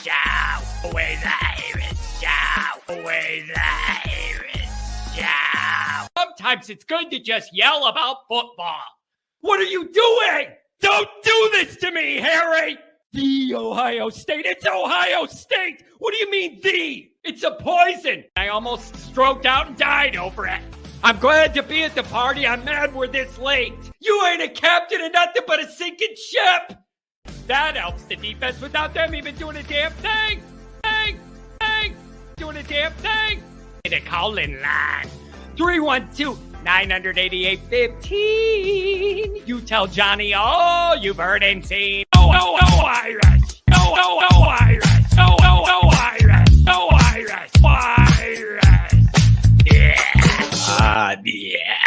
show. Always Irish show. Always Irish show. Sometimes it's good to just yell about football. What are you doing? Don't do this to me, Harry. The Ohio State. It's Ohio State. What do you mean the? It's a poison. I almost stroked out and died over it. I'm glad to be at the party. I'm mad we're this late. You ain't a captain of nothing but a sinking ship. That helps the defense without them even doing a damn thing. Doing a damn thing. The call-in line. 312-988-15. You tell Johnny all you've heard and seen. No Irish. No Irish. No Irish. No Irish. Irish. Yeah.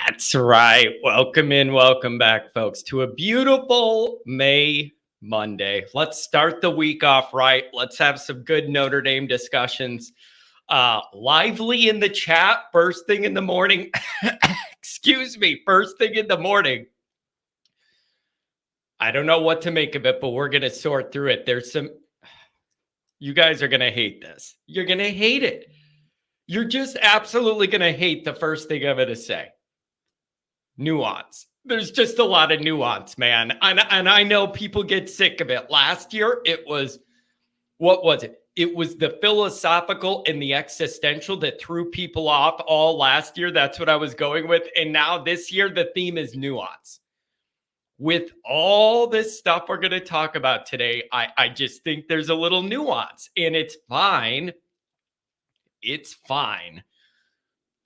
That's right. Welcome in. Welcome back, folks, to a beautiful May Monday. Let's start the week off right. Let's have some good Notre Dame discussions. Lively in the chat first thing in the morning. Excuse me, first thing in the morning. I don't know what to make of it, but we're going to sort through it. You guys are going to hate this. You're going to hate it. You're just absolutely going to hate the first thing I'm going to say. Nuance. There's just a lot of nuance, man. And I know people get sick of it. Last year, it was, what was it? It was the philosophical and the existential that threw people off all last year. That's what I was going with. And now this year, the theme is nuance. With all this stuff we're going to talk about today, I just think there's a little nuance. And it's fine. It's fine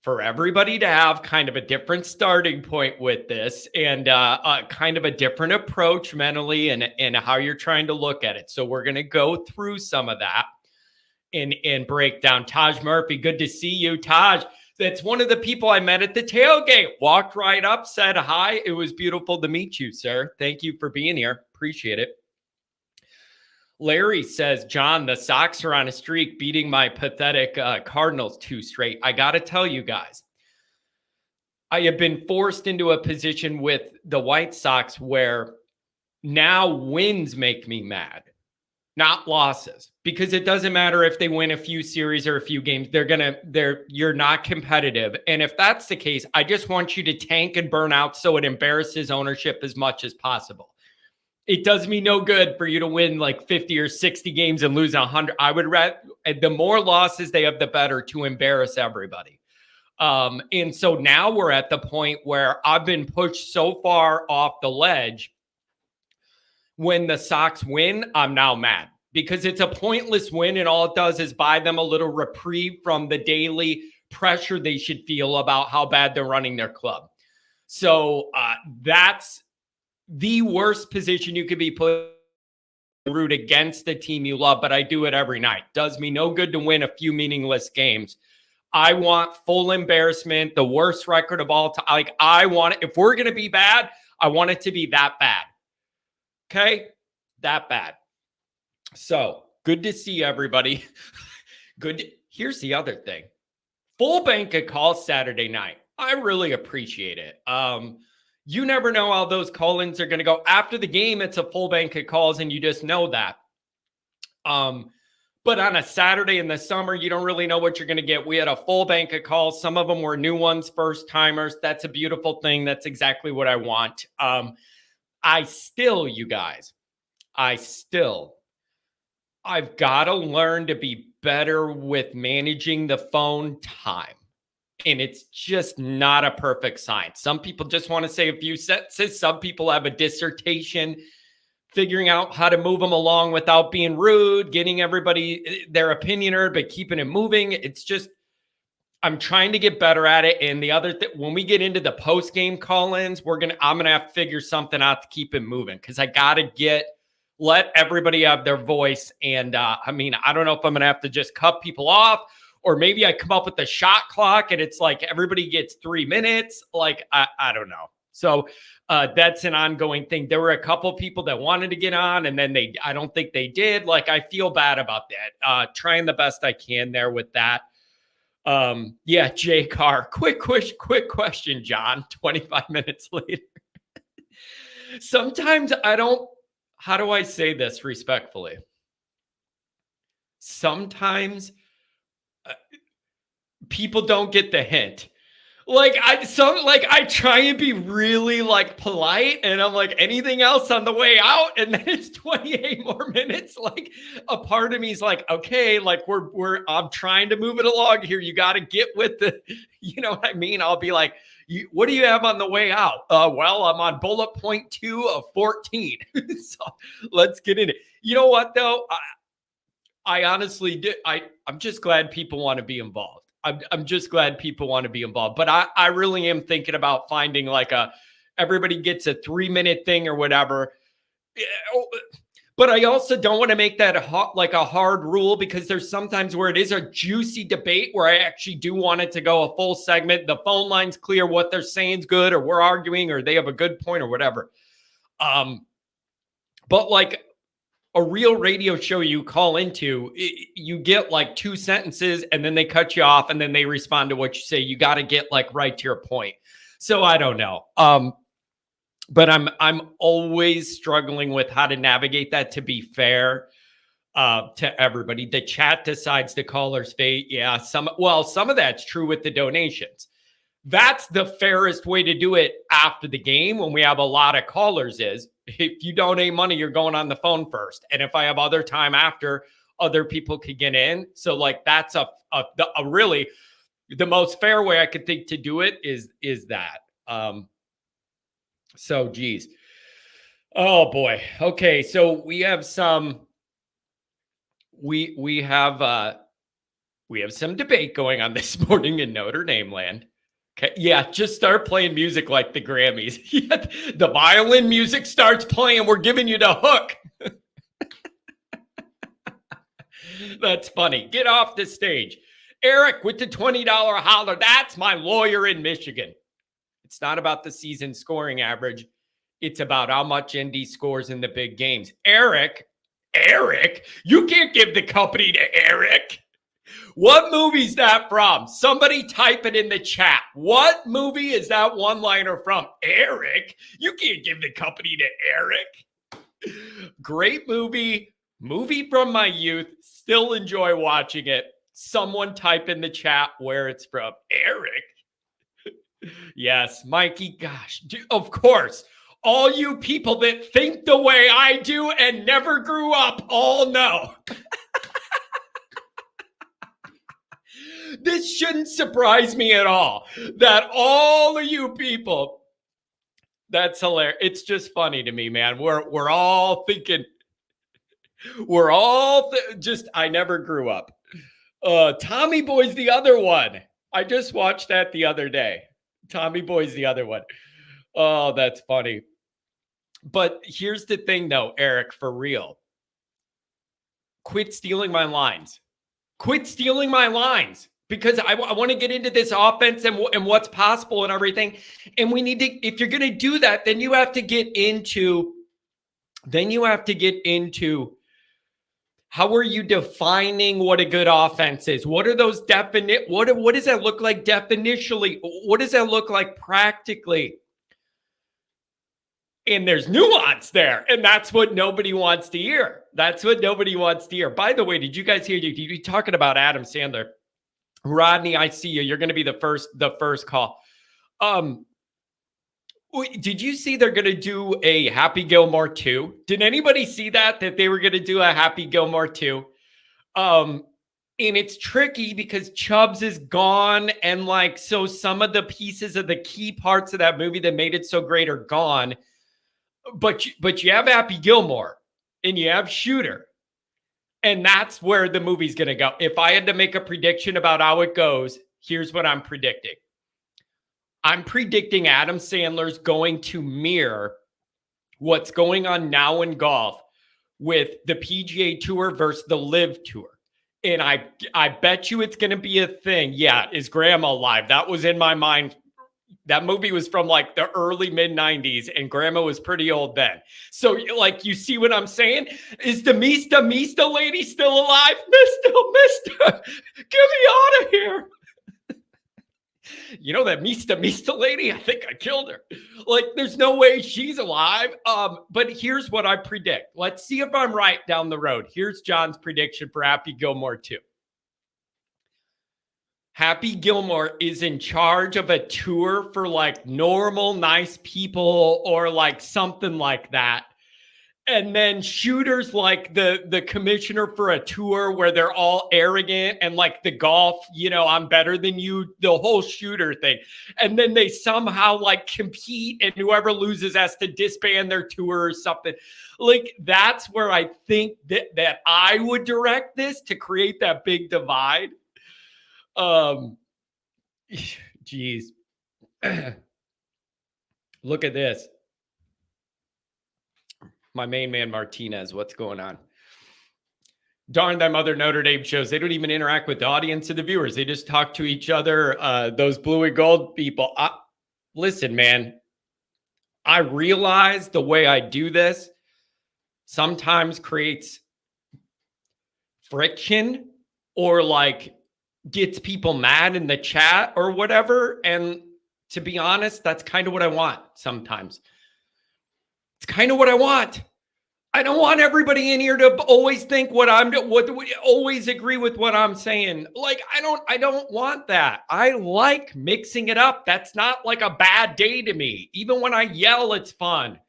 for everybody to have kind of a different starting point with this and kind of a different approach mentally and how you're trying to look at it. So we're going to go through some of that and break down. Taj Murphy, good to see you. Taj, that's one of the people I met at the tailgate. Walked right up, said hi. It was beautiful to meet you, sir. Thank you for being here. Appreciate it. Larry says, John, the Sox are on a streak, beating my pathetic Cardinals 2 straight. I got to tell you guys, I have been forced into a position with the White Sox where now wins make me mad, not losses, because it doesn't matter if they win a few series or a few games. You're not competitive. And if that's the case, I just want you to tank and burn out so it embarrasses ownership as much as possible. It does me no good for you to win like 50 or 60 games and lose 100. I would rather, the more losses they have, the better to embarrass everybody. And so now we're at the point where I've been pushed so far off the ledge. When the Sox win, I'm now mad because it's a pointless win. And all it does is buy them a little reprieve from the daily pressure they should feel about how bad they're running their club. So that's the worst position you could be put in, root against the team you love, but I do it every night. Does me no good to win a few meaningless games. I want full embarrassment, the worst record of all time. Like, I want it. If we're going to be bad, I want it to be that bad. Okay? That bad. So, good to see everybody. Here's the other thing. Full bank of calls Saturday night. I really appreciate it. You never know how those call-ins are going to go. After the game, it's a full bank of calls, and you just know that. But on a Saturday in the summer, you don't really know what you're going to get. We had a full bank of calls. Some of them were new ones, first-timers. That's a beautiful thing. That's exactly what I want. You guys, I've got to learn to be better with managing the phone time. And it's just not a perfect science. Some people just want to say a few sentences. Some people have a dissertation figuring out how to move them along without being rude, getting everybody their opinion heard, but keeping it moving. It's just, I'm trying to get better at it. And the other thing, when we get into the post-game call-ins, I'm going to have to figure something out to keep it moving because I got to let everybody have their voice. And I don't know if I'm going to have to just cut people off, or maybe I come up with the shot clock and it's like everybody gets 3 minutes. Like, I don't know. So that's an ongoing thing. There were a couple people that wanted to get on and then I don't think they did. Like, I feel bad about that. Trying the best I can there with that. Jay Carr, quick question, John, 25 minutes later. Sometimes how do I say this respectfully? sometimes people don't get the hint. Like I try and be really like polite, and I'm like, anything else on the way out, and then it's 28 more minutes. Like a part of me is like, okay, like I'm trying to move it along here. You got to get with the, you know what I mean? I'll be like, what do you have on the way out? Well, I'm on bullet point 2 of 14. So let's get in it. You know what though? I honestly did. I'm just glad people want to be involved. I'm just glad people want to be involved. But I really am thinking about finding like everybody gets a 3-minute thing or whatever. But I also don't want to make that like a hard rule, because there's sometimes where it is a juicy debate where I actually do want it to go a full segment. The phone line's clear, what they're saying is good, or we're arguing, or they have a good point or whatever. But like a real radio show you call into, you get like 2 sentences and then they cut you off and then they respond to what you say. You got to get like right to your point. So I don't know. But I'm always struggling with how to navigate that to be fair to everybody. The chat decides the caller's fate. Yeah, some of that's true with the donations. That's the fairest way to do it after the game when we have a lot of callers is if you donate money, you're going on the phone first. And if I have other time after, other people could get in. So like that's a really the most fair way I could think to do it is that. So geez. Oh boy. Okay. So we have some we have some debate going on this morning in Notre Dame land. Okay. Yeah, just start playing music like the Grammys. The violin music starts playing. We're giving you the hook. That's funny. Get off the stage. Eric with the $20 holler. That's my lawyer in Michigan. It's not about the season scoring average. It's about how much Indy scores in the big games. Eric, you can't give the company to Eric. What movie's that from? Somebody type it in the chat. What movie is that one-liner from? Eric? You can't give the company to Eric. Great movie from my youth. Still enjoy watching it. Someone type in the chat where it's from. Eric. Yes, Mikey. Gosh, of course. All you people that think the way I do and never grew up all know. This shouldn't surprise me at all that all of you people, that's hilarious. It's just funny to me, man. We're all thinking, I never grew up. Tommy Boy's the other one. I just watched that the other day. Tommy Boy's the other one. Oh, that's funny. But here's the thing though, Eric, for real. Quit stealing my lines. Because I want to get into this offense and what's possible and everything. And we need to, if you're going to do that, then you have to get into how are you defining what a good offense is? What are those what does that look like definitionally? What does that look like practically? And there's nuance there. And that's what nobody wants to hear. By the way, did you guys hear you talking about Adam Sandler? Rodney, I see you. You're going to be the first call. Did you see they're going to do a Happy Gilmore 2? Did anybody see that they were going to do a Happy Gilmore 2? And it's tricky because Chubbs is gone. And like, so some of the pieces of the key parts of that movie that made it so great are gone. But you have Happy Gilmore and you have Shooter. And that's where the movie's going to go. If I had to make a prediction about how it goes, here's what I'm predicting. I'm predicting Adam Sandler's going to mirror what's going on now in golf with the PGA Tour versus the Live Tour. And I bet you it's going to be a thing. Yeah, is Grandma alive? That was in my mind. That movie was from like the early mid-90s and Grandma was pretty old then. So like, you see what I'm saying? Is the Mista lady still alive? Mista, get me out of here. You know that Mista lady? I think I killed her. Like, there's no way she's alive. But here's what I predict. Let's see if I'm right down the road. Here's John's prediction for Happy Gilmore 2. Happy Gilmore is in charge of a tour for like normal, nice people or like something like that. And then Shooter's like the commissioner for a tour where they're all arrogant and like the golf, I'm better than you, the whole Shooter thing. And then they somehow like compete and whoever loses has to disband their tour or something. Like, that's where I think that I would direct this to create that big divide. Geez. Look at this. My main man, Martinez, what's going on? Darn them other Notre Dame shows. They don't even interact with the audience and the viewers. They just talk to each other. Those blue and gold people. Listen, man, I realize the way I do this sometimes creates friction or like gets people mad in the chat or whatever. And to be honest, that's kind of what I want sometimes. It's kind of what I want. I don't want everybody in here to always think always agree with what I'm saying. Like, I don't want that. I like mixing it up. That's not like a bad day to me. Even when I yell, it's fun.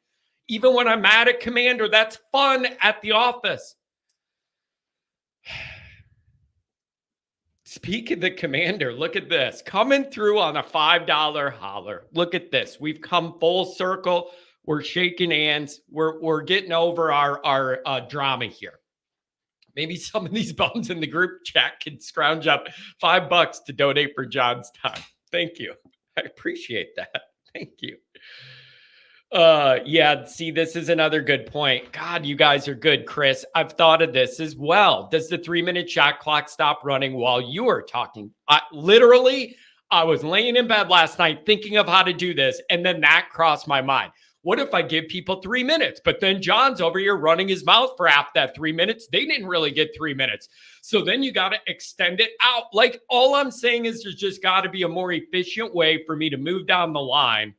Even when I'm mad at Commander, that's fun at the office. Speak of the Commander, look at this. Coming through on a $5 holler. Look at this. We've come full circle. We're shaking hands. We're getting over our drama here. Maybe some of these bums in the group chat can scrounge up $5 to donate for John's time. Thank you. I appreciate that. Thank you. Yeah, see, this is another good point. God, you guys are good, Chris. I've thought of this as well. Does the 3-minute shot clock stop running while you are talking? I was laying in bed last night thinking of how to do this, and then that crossed my mind. What if I give people 3 minutes? But then John's over here running his mouth for half that 3 minutes. They didn't really get 3 minutes. So then you got to extend it out. Like, all I'm saying is there's just got to be a more efficient way for me to move down the line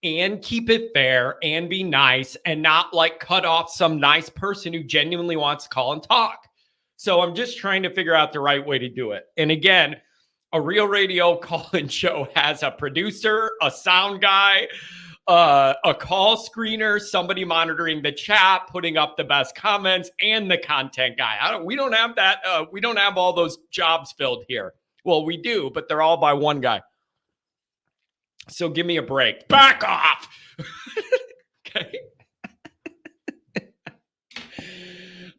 and keep it fair and be nice and not like cut off some nice person who genuinely wants to call and talk. So I'm just trying to figure out the right way to do it. And again, a real radio call-in show has a producer, a sound guy, a call screener, somebody monitoring the chat, putting up the best comments, and the content guy. We don't have that. We don't have all those jobs filled here. Well, we do, but they're all by one guy. So give me a break. Back off. Okay.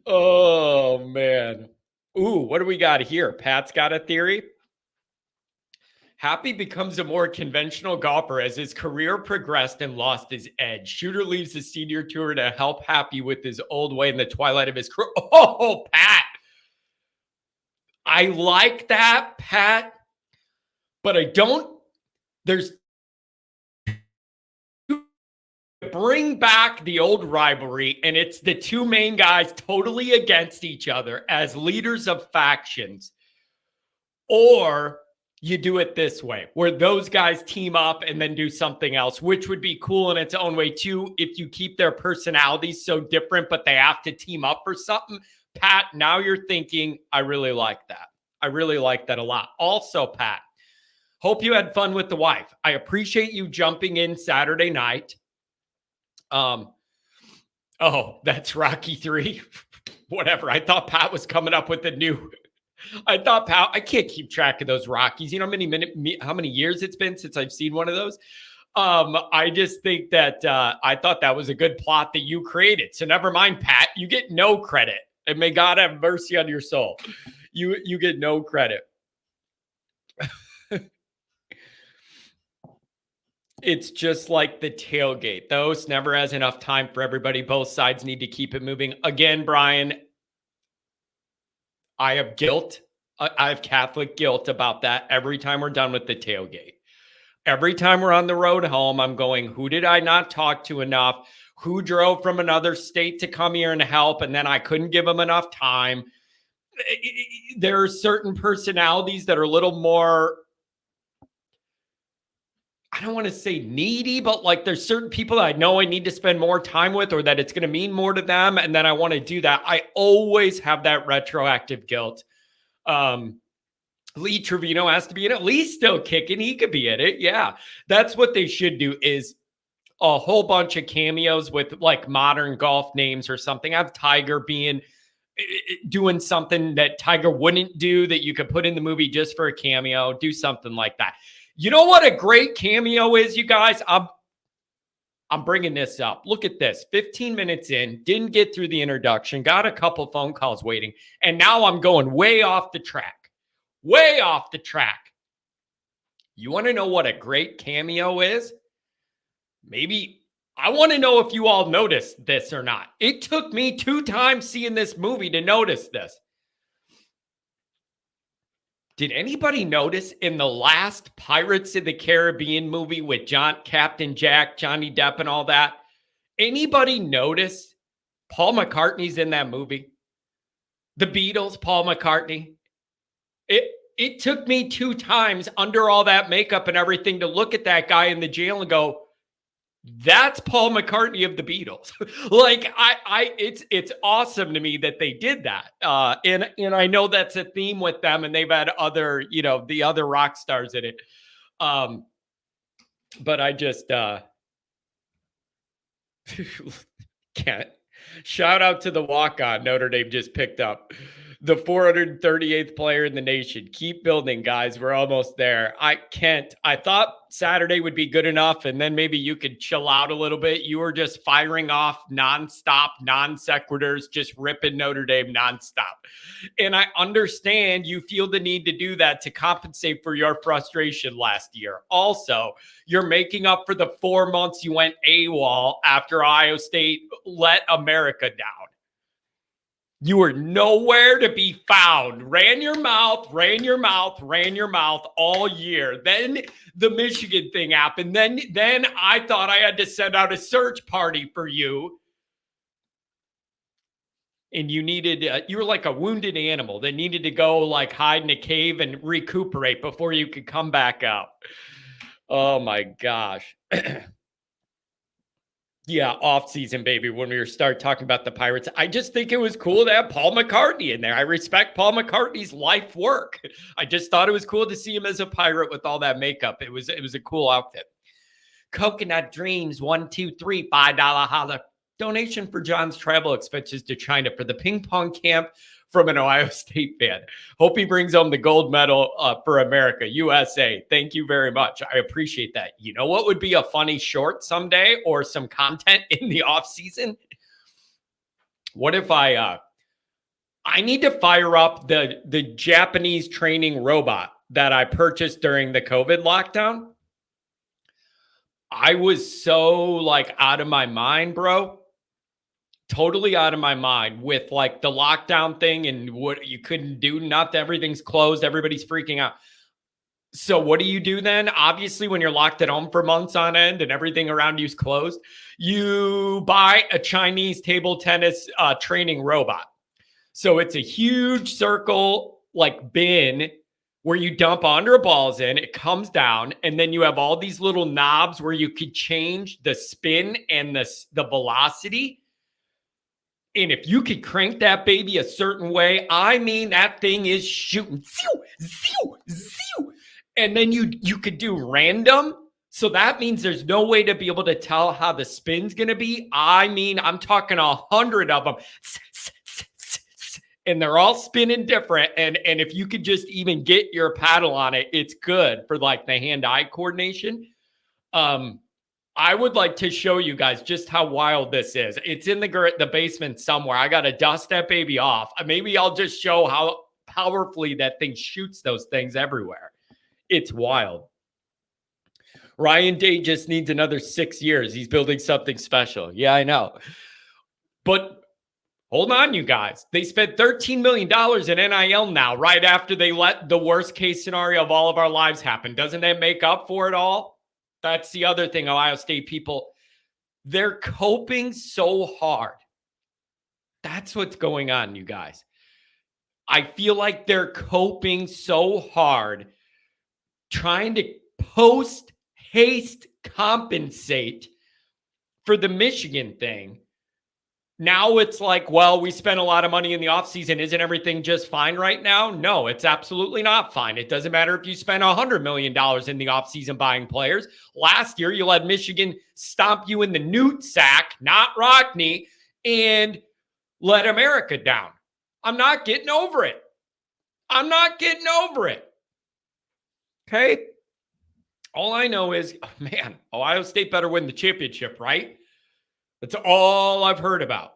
Oh, man. Ooh, what do we got here? Pat's got a theory. Happy becomes a more conventional golfer as his career progressed and lost his edge. Shooter leaves the senior tour to help Happy with his old way in the twilight of his career. Oh, Pat. I like that, Pat. But I don't. There's bring back the old rivalry, and it's the two main guys totally against each other as leaders of factions. Or you do it this way, where those guys team up and then do something else, which would be cool in its own way too, if you keep their personalities so different, but they have to team up for something. Pat, now you're thinking, I really like that. I really like that a lot. Also, Pat, hope you had fun with the wife. I appreciate you jumping in Saturday night. Oh, that's Rocky 3. Whatever. I thought Pat was coming up with a new. I thought Pat. I can't keep track of those Rockies. You know how many years it's been since I've seen one of those. I just think that I thought that was a good plot that you created. So never mind, Pat. You get no credit, and may God have mercy on your soul. You get no credit. It's just like the tailgate. The host never has enough time for everybody. Both sides need to keep it moving. Again, Brian, I have guilt. I have Catholic guilt about that every time we're done with the tailgate. Every time we're on the road home, I'm going, who did I not talk to enough? Who drove from another state to come here and help? And then I couldn't give them enough time. There are certain personalities that are a little more don't want to say needy, but like there's certain people that I know I need to spend more time with or that it's going to mean more to them. And then I want to do that. I always have that retroactive guilt. Lee Trevino has to be in it. Lee's still kicking. He could be in it. Yeah. That's what they should do, is a whole bunch of cameos with like modern golf names or something. Have Tiger doing something that Tiger wouldn't do that you could put in the movie just for a cameo. Do something like that. You know what a great cameo is, you guys? I'm bringing this up. Look at this. 15 minutes in, didn't get through the introduction, got a couple phone calls waiting, and now I'm going way off the track. Way off the track. You want to know what a great cameo is? Maybe I want to know if you all noticed this or not. It took me 2 times seeing this movie to notice this. Did anybody notice in the last Pirates of the Caribbean movie with Captain Jack, Johnny Depp and all that, anybody notice Paul McCartney's in that movie? The Beatles, Paul McCartney. It took me 2 times under all that makeup and everything to look at that guy in the jail and go, that's Paul McCartney of the Beatles. Like it's awesome to me that they did that. And I know that's a theme with them, and they've had other, the other rock stars in it. But I just can't. Shout out to the walk-on Notre Dame just picked up. The 438th player in the nation. Keep building, guys. We're almost there. I thought Saturday would be good enough, and then maybe you could chill out a little bit. You were just firing off nonstop, non sequiturs, just ripping Notre Dame nonstop. And I understand you feel the need to do that to compensate for your frustration last year. Also, you're making up for the 4 months you went AWOL after Ohio State let America down. You were nowhere to be found. Ran your mouth all year. Then the Michigan thing happened. Then I thought I had to send out a search party for you. And you were like a wounded animal that needed to go like hide in a cave and recuperate before you could come back out. Oh my gosh. Yeah, off-season, baby, when we start talking about the Pirates. I just think it was cool to have Paul McCartney in there. I respect Paul McCartney's life work. I just thought it was cool to see him as a pirate with all that makeup. It was a cool outfit. Coconut Dreams, 123, $5 holla. Donation for John's travel expenses to China for the ping pong camp from an Ohio State fan. Hope he brings home the gold medal for America, USA. Thank you very much. I appreciate that. You know what would be a funny short someday or some content in the off season? What if I need to fire up the Japanese training robot that I purchased during the COVID lockdown? I was so like out of my mind, bro. Totally out of my mind with like the lockdown thing and what you couldn't do. Not that everything's closed. Everybody's freaking out. So what do you do then? Obviously, when you're locked at home for months on end and everything around you is closed, you buy a Chinese table tennis training robot. So it's a huge circle like bin where you dump 100 balls in, it comes down, and then you have all these little knobs where you could change the spin and the velocity. And if you could crank that baby a certain way, I mean, that thing is shooting. And then you could do random. So that means there's no way to be able to tell how the spin's going to be. I mean, I'm talking 100 of them. And they're all spinning different. And if you could just even get your paddle on it, it's good for like the hand-eye coordination. I would like to show you guys just how wild this is. It's in the basement somewhere. I got to dust that baby off. Maybe I'll just show how powerfully that thing shoots those things everywhere. It's wild. Ryan Day just needs another 6 years. He's building something special. Yeah, I know. But hold on, you guys. They spent $13 million in NIL now, right after they let the worst case scenario of all of our lives happen. Doesn't that make up for it all? That's the other thing, Ohio State people. They're coping so hard. That's what's going on, you guys. I feel like they're coping so hard trying to post taste compensate for the Michigan thing. Now it's like, well, we spent a lot of money in the offseason. Isn't everything just fine right now? No, it's absolutely not fine. It doesn't matter if you spend $100 million in the offseason buying players. Last year, you let Michigan stomp you in the newt sack, not Rodney, and let America down. I'm not getting over it. I'm not getting over it. Okay? All I know is, man, Ohio State better win the championship, right? That's all I've heard about.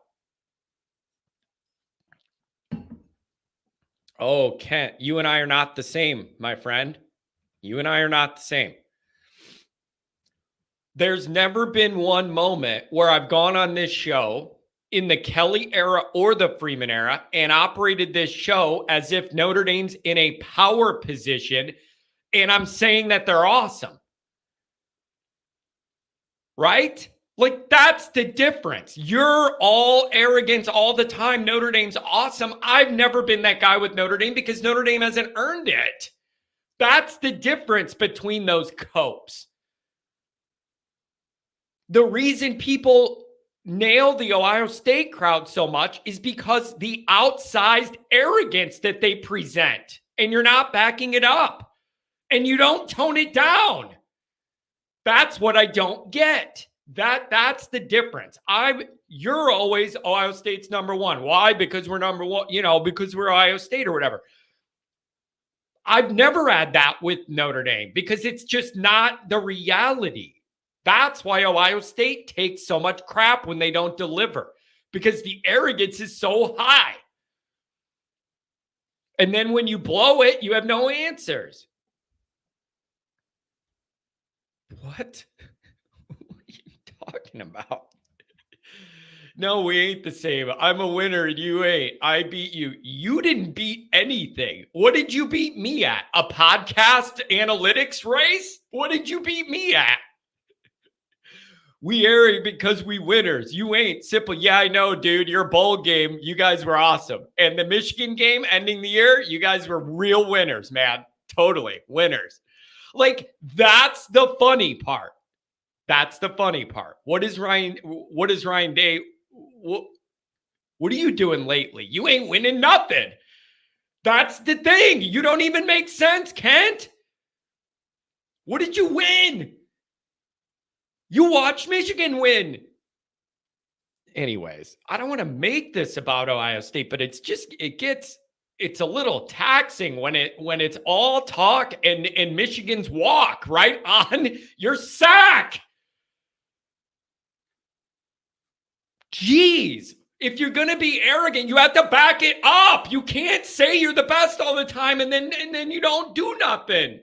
Oh, Kent, you and I are not the same, my friend. You and I are not the same. There's never been one moment where I've gone on this show in the Kelly era or the Freeman era and operated this show as if Notre Dame's in a power position and I'm saying that they're awesome. Right? Like, that's the difference. You're all arrogance all the time. Notre Dame's awesome. I've never been that guy with Notre Dame because Notre Dame hasn't earned it. That's the difference between those copes. The reason people nail the Ohio State crowd so much is because the outsized arrogance that they present, and you're not backing it up, and you don't tone it down. That's what I don't get. That's the difference. You're always Ohio State's number one. Why? Because we're number one, because we're Ohio State or whatever. I've never had that with Notre Dame because it's just not the reality. That's why Ohio State takes so much crap when they don't deliver, because the arrogance is so high. And then when you blow it, you have no answers. What? What are you talking about? No, we ain't the same. I'm a winner and you ain't. I beat you. You didn't beat anything. What did you beat me at? A podcast analytics race? What did you beat me at? We arrogant because we winners. You ain't. Simple. Yeah, I know, dude. Your bowl game, you guys were awesome. And the Michigan game ending the year, you guys were real winners, man. Totally winners. Like, that's the funny part. That's the funny part. What is Ryan Day? What are you doing lately? You ain't winning nothing. That's the thing. You don't even make sense, Kent. What did you win? You watched Michigan win. Anyways, I don't want to make this about Ohio State, but it's a little taxing when it's all talk and Michigan's walk right on your sack. Jeez, if you're going to be arrogant, you have to back it up. You can't say you're the best all the time and then you don't do nothing.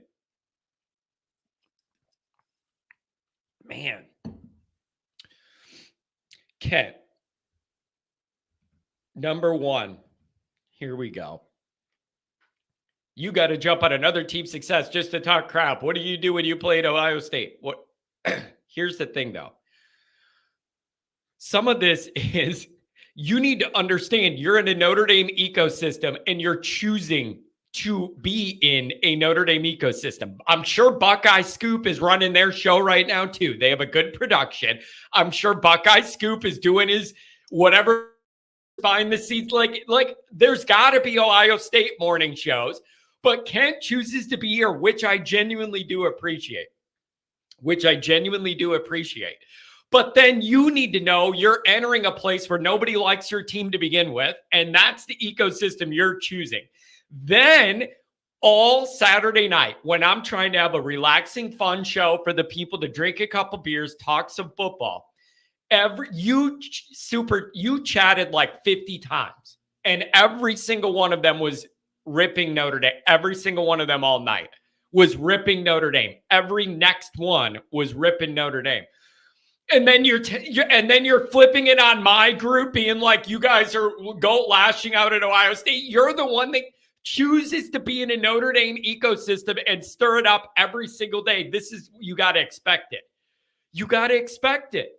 Man. Kent. Number one. Here we go. You got to jump on another team's success just to talk crap. What do you do when you play at Ohio State? What? Here's the thing, though. Some of this is you need to understand you're in a Notre Dame ecosystem and you're choosing to be in a Notre Dame ecosystem. I'm sure Buckeye Scoop is running their show right now, too. They have a good production. I'm sure Buckeye Scoop is doing his whatever behind the scenes. Like there's got to be Ohio State morning shows, but Kent chooses to be here, which I genuinely do appreciate. But then you need to know you're entering a place where nobody likes your team to begin with, and that's the ecosystem you're choosing. Then all Saturday night, when I'm trying to have a relaxing, fun show for the people to drink a couple beers, talk some football, you chatted like 50 times, and every single one of them was ripping Notre Dame. Every single one of them all night was ripping Notre Dame. Every next one was ripping Notre Dame. And then you're flipping it on my group, being like, you guys are lashing out at Ohio State. You're the one that chooses to be in a Notre Dame ecosystem and stir it up every single day. You got to expect it. You got to expect it.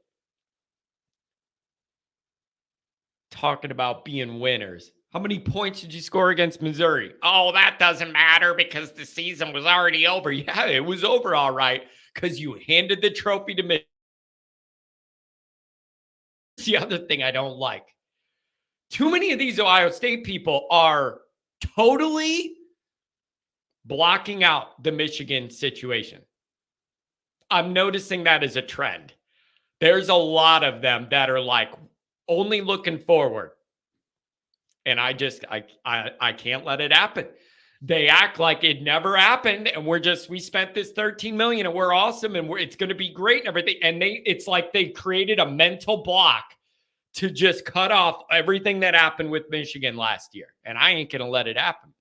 Talking about being winners. How many points did you score against Missouri? Oh, that doesn't matter because the season was already over. Yeah, it was over all right. because you handed the trophy to me. It's the other thing I don't like. Too many of these Ohio State people are totally blocking out the Michigan situation. I'm noticing that as a trend. There's a lot of them that are like only looking forward. And I can't let it happen. They act like it never happened. And we spent this $13 million and we're awesome. And it's going to be great and everything. And it's like they created a mental block to just cut off everything that happened with Michigan last year. And I ain't going to let it happen.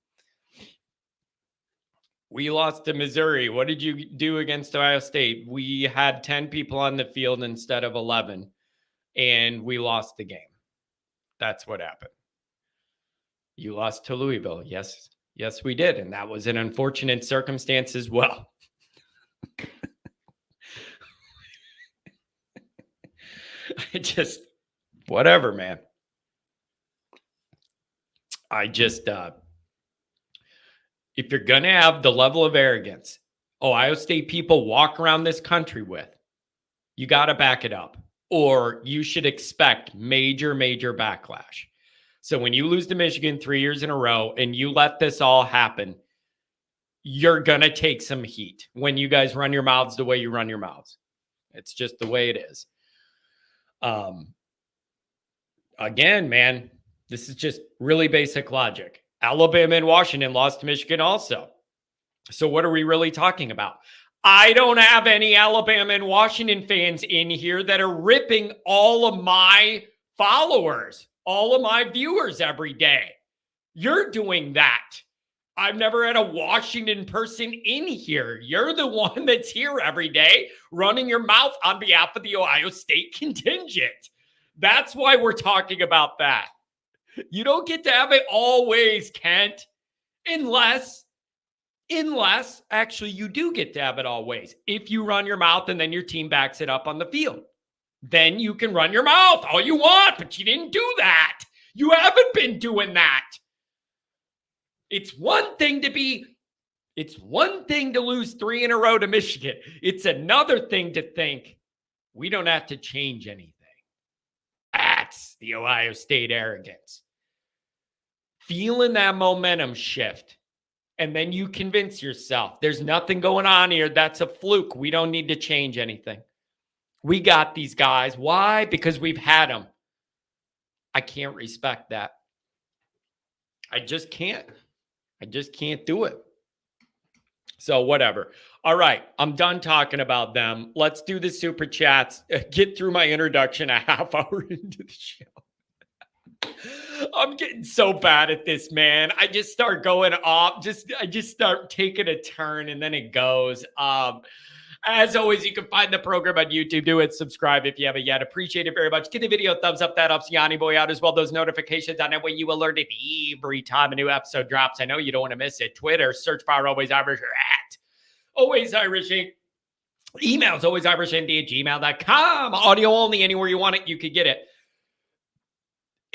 We lost to Missouri. What did you do against Ohio State? We had 10 people on the field instead of 11, and we lost the game. That's what happened. You lost to Louisville. Yes, we did. And that was an unfortunate circumstance as well. Whatever, man. If you're going to have the level of arrogance Ohio State people walk around this country with, you got to back it up, or you should expect major, major backlash. So when you lose to Michigan 3 years in a row and you let this all happen, you're going to take some heat when you guys run your mouths the way you run your mouths. It's just the way it is. Again, man, this is just really basic logic. Alabama and Washington lost to Michigan also. So what are we really talking about? I don't have any Alabama and Washington fans in here that are ripping all of my followers, all of my viewers every day. You're doing that. I've never had a Washington person in here. You're the one that's here every day running your mouth on behalf of the Ohio State contingent. That's why we're talking about that. You don't get to have it always, Kent, unless actually you do get to have it always. If you run your mouth and then your team backs it up on the field, then you can run your mouth all you want, but you didn't do that. You haven't been doing that. It's one thing to lose 3 in a row to Michigan. It's another thing to think we don't have to change anything. That's the Ohio State arrogance. Feeling that momentum shift. And then you convince yourself there's nothing going on here. That's a fluke. We don't need to change anything. We got these guys. Why? Because we've had them. I can't respect that. I just can't do it. So whatever. All right. I'm done talking about them. Let's do the super chats. Get through my introduction a half hour into the show. I'm getting so bad at this, man. I just start going off. I just start taking a turn and then it goes. As always, you can find the program on YouTube. Do it. Subscribe if you haven't yet. Appreciate it very much. Give the video a thumbs up. That helps Yanni Boy out as well. Those notifications on that way you alerted every time a new episode drops. I know you don't want to miss it. Twitter, search bar Always Irish or at Always Irish Inc. Emails, alwaysirishnd@gmail.com. Audio only. Anywhere you want it, you could get it.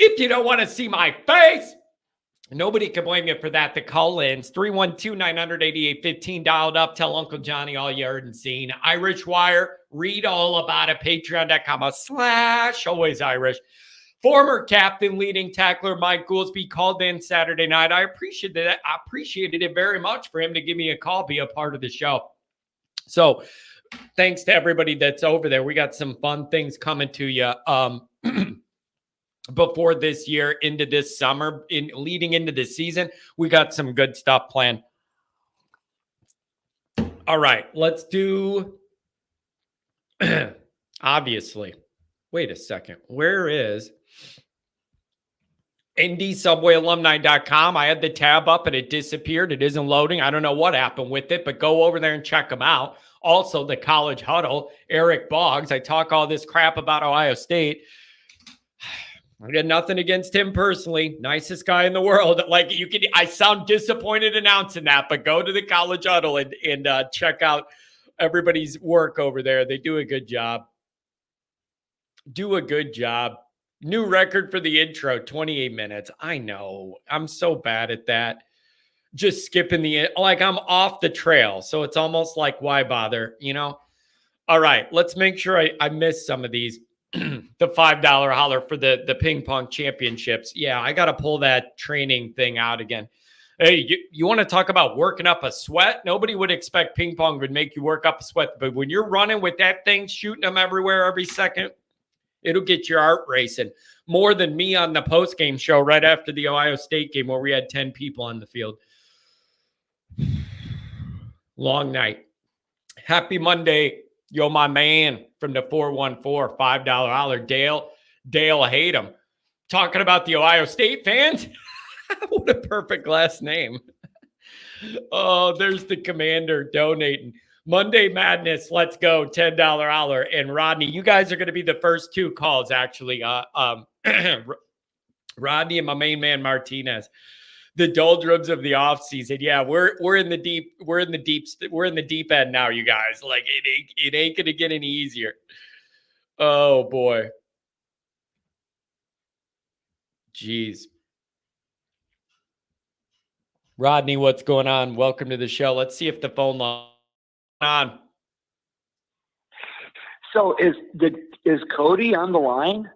If you don't want to see my face, nobody can blame you for that. The call-ins, 312-900-8815, dialed up. Tell Uncle Johnny all you heard and seen. Irish Wire, read all about it. Patreon.com/alwaysirish. Former captain, leading tackler Mike Goolsby called in Saturday night. I appreciated it. I appreciated it very much for him to give me a call, be a part of the show. So thanks to everybody that's over there. We got some fun things coming to you. Before this year, into this summer, leading into this season, we got some good stuff planned. All right, let's do, obviously, wait a second. Where is ndsubwayalumni.com? I had the tab up and it disappeared. It isn't loading. I don't know what happened with it, but go over there and check them out. Also, the College Huddle, Eric Boggs. I talk all this crap about Ohio State. I got nothing against him personally. Nicest guy in the world. Like I sound disappointed announcing that, but go to the College Huddle and check out everybody's work over there. They do a good job. New record for the intro, 28 minutes. I know. I'm so bad at that. Just skipping I'm off the trail. So it's almost like, why bother? You know, All right, let's make sure I missed some of these. The $5 holler for the ping pong championships. Yeah, I got to pull that training thing out again. Hey, you want to talk about working up a sweat? Nobody would expect ping pong would make you work up a sweat. But when you're running with that thing, shooting them everywhere every second, it'll get your heart racing more than me on the post-game show right after the Ohio State game where we had 10 people on the field. Long night. Happy Monday. Yo, my man from the 414, $5 holler, Dale hate him. Talking about the Ohio State fans. What a perfect last name. Oh, there's the commander donating. Monday Madness, let's go, $10 holler. And Rodney, you guys are going to be the first two calls, actually. Rodney and my main man Martinez. The doldrums of the offseason. Yeah, we're in the deep end now, you guys. Like it ain't gonna get any easier. Oh boy. Jeez. Rodney, what's going on? Welcome to the show. Let's see if the phone line on. So is Cody on the line?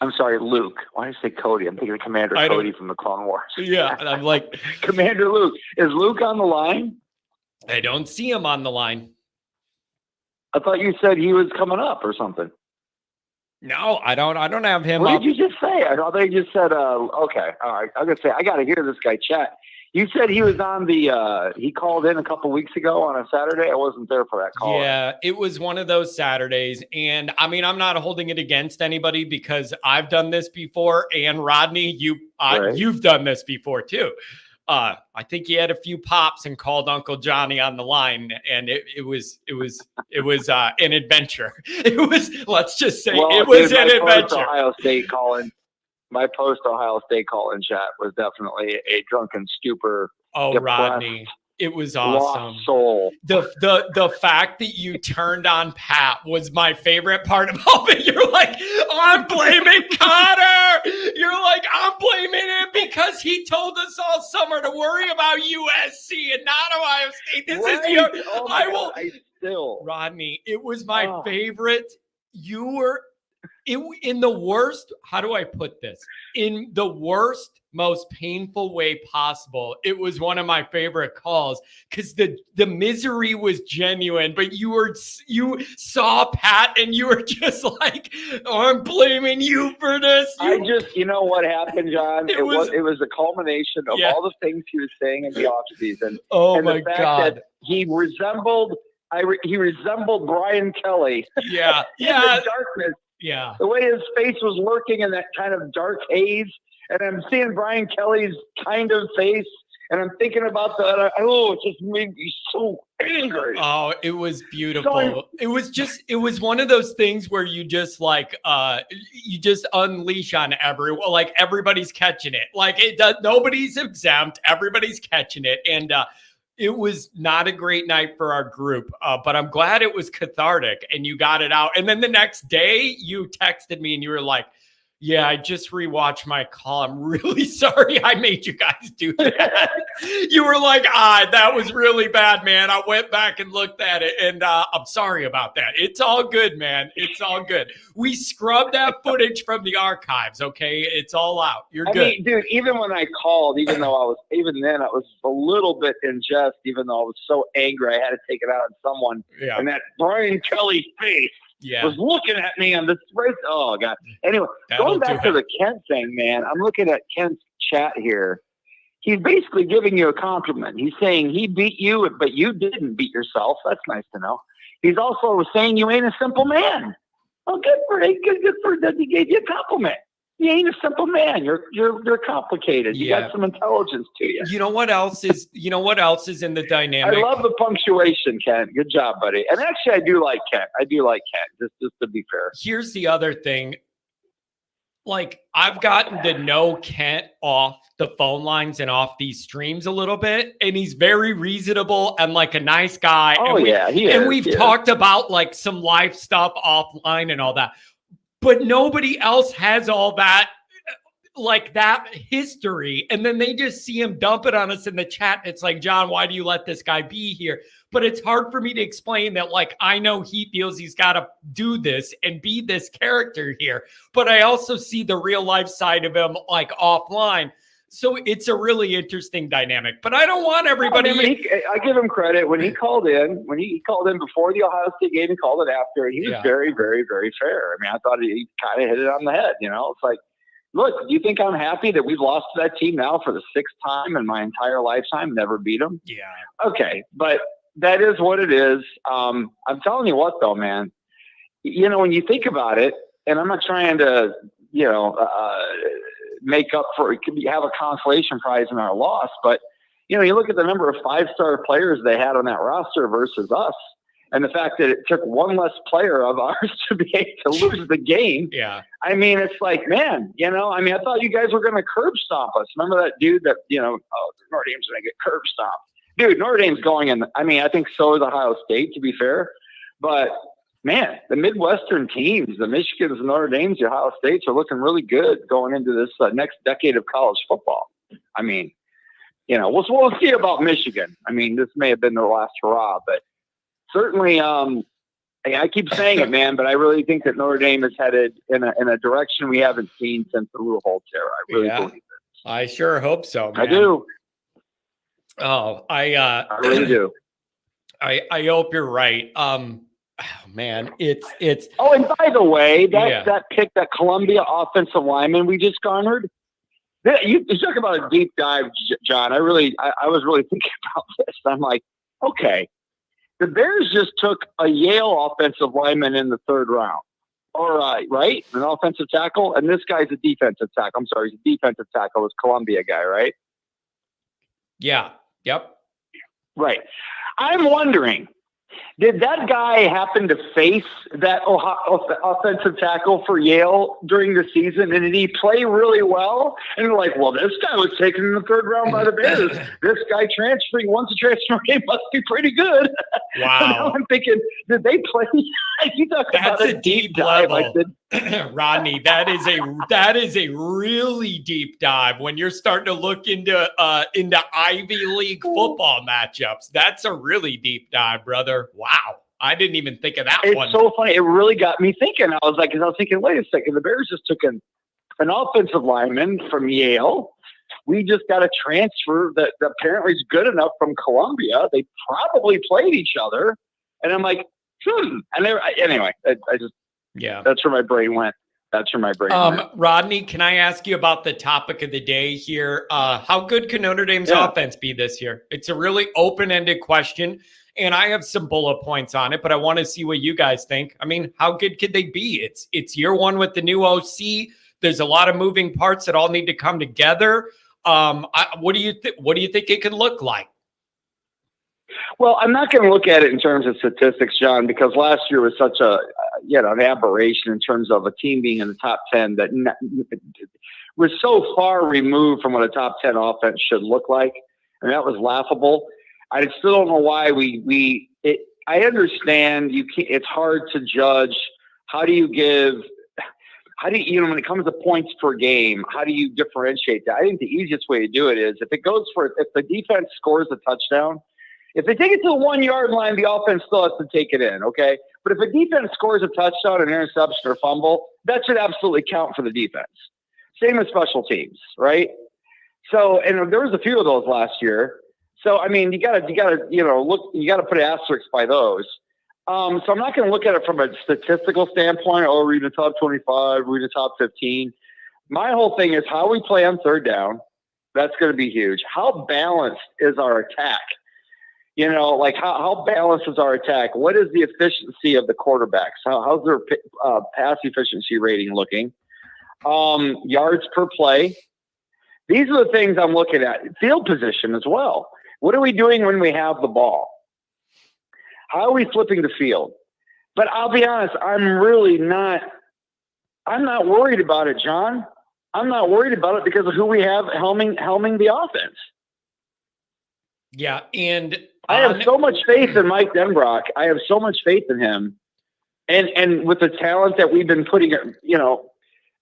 I'm sorry, Luke. Why did I say Cody? I'm thinking of Commander Cody from the Clone Wars. Yeah, I'm like Commander Luke. Is Luke on the line? I don't see him on the line. I thought you said he was coming up or something. No, I don't have him. What did you just say? I thought you just said, okay. All right. I'm going to say, I got to hear this guy chat. You said he was on he called in a couple weeks ago on a Saturday. I wasn't there for that call. Yeah, it was one of those Saturdays. And I mean, I'm not holding it against anybody because I've done this before. And Rodney, you've done this before too. I think he had a few pops and called Uncle Johnny on the line, and it was an adventure. It was, let's just say, it was an adventure. Ohio State calling. My post-Ohio State call-in chat was definitely a drunken stupor. Oh, Rodney, it was awesome. Lost soul. The fact that you turned on Pat was my favorite part about it. You're like, I'm blaming Connor. You're like, I'm blaming him because he told us all summer to worry about USC and not Ohio State. This is your. I will. Rodney, it was my favorite. You were. In the worst, how do I put this? In the worst, most painful way possible, it was one of my favorite calls because the misery was genuine. But you saw Pat and you were just like, oh, I'm blaming you for this. You know what happened, John? It was a culmination of all the things he was saying in the offseason. Oh and my the fact God! That he resembled Brian Kelly. Yeah, in the darkness. Yeah. The way his face was lurking in that kind of dark haze. And I'm seeing Brian Kelly's kind of face. And I'm thinking about it just made me so angry. Oh, it was beautiful. It was one of those things where you just you just unleash on everyone. Like everybody's catching it. Like nobody's exempt. Everybody's catching it. And, it was not a great night for our group, but I'm glad it was cathartic and you got it out. And then the next day you texted me and you were like, yeah, I just rewatched my call. I'm really sorry I made you guys do that. You were like, that was really bad, man. I went back and looked at it and I'm sorry about that. It's all good, man. It's all good. We scrubbed that footage from the archives, okay? It's all out. You're good. I mean, dude, even when I called, even then I was a little bit in jest, even though I was so angry I had to take it out on someone. Yeah. And that Brian Kelly face. Yeah. Was looking at me on the race. Oh, God. Anyway, going back to the Kent thing, man, I'm looking at Kent's chat here. He's basically giving you a compliment. He's saying he beat you, but you didn't beat yourself. That's nice to know. He's also saying you ain't a simple man. Oh, good for that. He gave you a compliment. You ain't a simple man. You're complicated. You got some intelligence to you. You know what else is in the dynamic? I love the punctuation, Kent. Good job, buddy. And actually, I do like Kent. Just to be fair. Here's the other thing. Like, I've gotten to know Kent off the phone lines and off these streams a little bit, and he's very reasonable and like a nice guy. Oh, he is. And we've talked about like some life stuff offline and all that. But nobody else has all that like that history, and then they just see him dump it on us in the chat. It's like, John, why do you let this guy be here? But it's hard for me to explain that. Like, I know he feels he's got to do this and be this character here, but I also see the real life side of him, like, offline. So it's a really interesting dynamic, but I don't want everybody. I give him credit when he called in. When he called in before the Ohio State game and called it after, he was very, very, very fair. I mean, I thought he kind of hit it on the head. You know, it's like, look, do you think I'm happy that we've lost to that team now for the 6th time in my entire lifetime? Never beat them. Yeah. Okay, but that is what it is. I'm telling you what, though, man. You know, when you think about it, and I'm not trying to, make up for it, could have a consolation prize in our loss, but you look at the number of 5-star players they had on that roster versus us, and the fact that it took one less player of ours to be able to lose the game. Yeah, I mean, it's like, man, I thought you guys were going to curb stomp us. Remember that dude that Notre Dame's going to get curb stomped, dude. Notre Dame's going in. I mean, I think so is Ohio State, to be fair, but man, the Midwestern teams, the Michigans, the Notre Dames, the Ohio States are looking really good going into this next decade of college football. I mean, we'll see about Michigan. I mean, this may have been their last hurrah, but certainly, I keep saying it, man, but I really think that Notre Dame is headed in a direction we haven't seen since the Lou Holtz era. I really believe it. I sure hope so, man. I do. Oh, I really do. I hope you're right. Oh, man, it's. Oh, and by the way, that pick, that Columbia offensive lineman we just garnered. You talk about a deep dive, John. I was really thinking about this. I'm like, okay, the Bears just took a Yale offensive lineman in the 3rd round. All right, an offensive tackle, and this guy's a defensive tackle. I'm sorry, he's a defensive tackle. This Columbia guy, right? Yeah. Yep. Right. I'm wondering, did that guy happen to face that offensive tackle for Yale during the season? And did he play really well? And they're like, well, this guy was taken in the 3rd round by the Bears. This guy transferring once a transfer game must be pretty good. Wow. So now I'm thinking, did they play? You talk That's about a deep level. Said, Rodney, that is a really deep dive when you're starting to look into Ivy League football matchups. That's a really deep dive, brother. Wow. I didn't even think of that one. It's so funny. It really got me thinking. I was thinking, wait a second. The Bears just took an offensive lineman from Yale. We just got a transfer that apparently is good enough from Columbia. They probably played each other. And I'm like, And anyway, that's where my brain went. Rodney, can I ask you about the topic of the day here? How good can Notre Dame's offense be this year? It's a really open-ended question, and I have some bullet points on it, but I want to see what you guys think. I mean, how good could they be? It's year one with the new OC. There's a lot of moving parts that all need to come together. What do you think it could look like? Well, I'm not going to look at it in terms of statistics, John, because last year was such an aberration in terms of a team being in the top 10 that was so far removed from what a top 10 offense should look like. And that was laughable. I still don't know why I understand it's hard to judge. How do you when it comes to points per game, how do you differentiate that? I think the easiest way to do it is if the defense scores a touchdown, if they take it to the 1 yard line, the offense still has to take it in, okay? But if a defense scores a touchdown, an interception, or fumble, that should absolutely count for the defense. Same as special teams, right? So, and there was a few of those last year. So, I mean, you gotta put an asterisk by those. So I'm not going to look at it from a statistical standpoint. Oh, we're in the top 25, we're in the top 15. My whole thing is how we play on 3rd down. That's going to be huge. How balanced is our attack? How balanced is our attack? What is the efficiency of the quarterbacks? How's their pass efficiency rating looking? Yards per play. These are the things I'm looking at. Field position as well. What are we doing when we have the ball? How are we flipping the field? But I'll be honest, I'm not worried about it, John. I'm not worried about it because of who we have helming the offense. Yeah, and I have so much faith in Mike Denbrock. I have so much faith in him. And with the talent that we've been putting,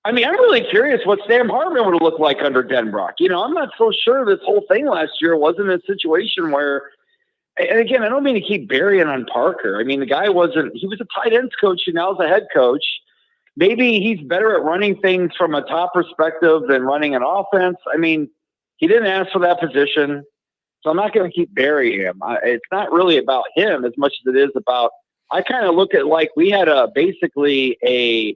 I mean, I'm really curious what Sam Hartman would look like under Denbrock. I'm not so sure this whole thing last year wasn't a situation where, and again, I don't mean to keep burying on Parker. I mean, the guy he was a tight ends coach and now he's a head coach. Maybe he's better at running things from a top perspective than running an offense. I mean, he didn't ask for that position, so I'm not going to keep burying him. It's not really about him as much as it is about, I kind of look at like we had basically a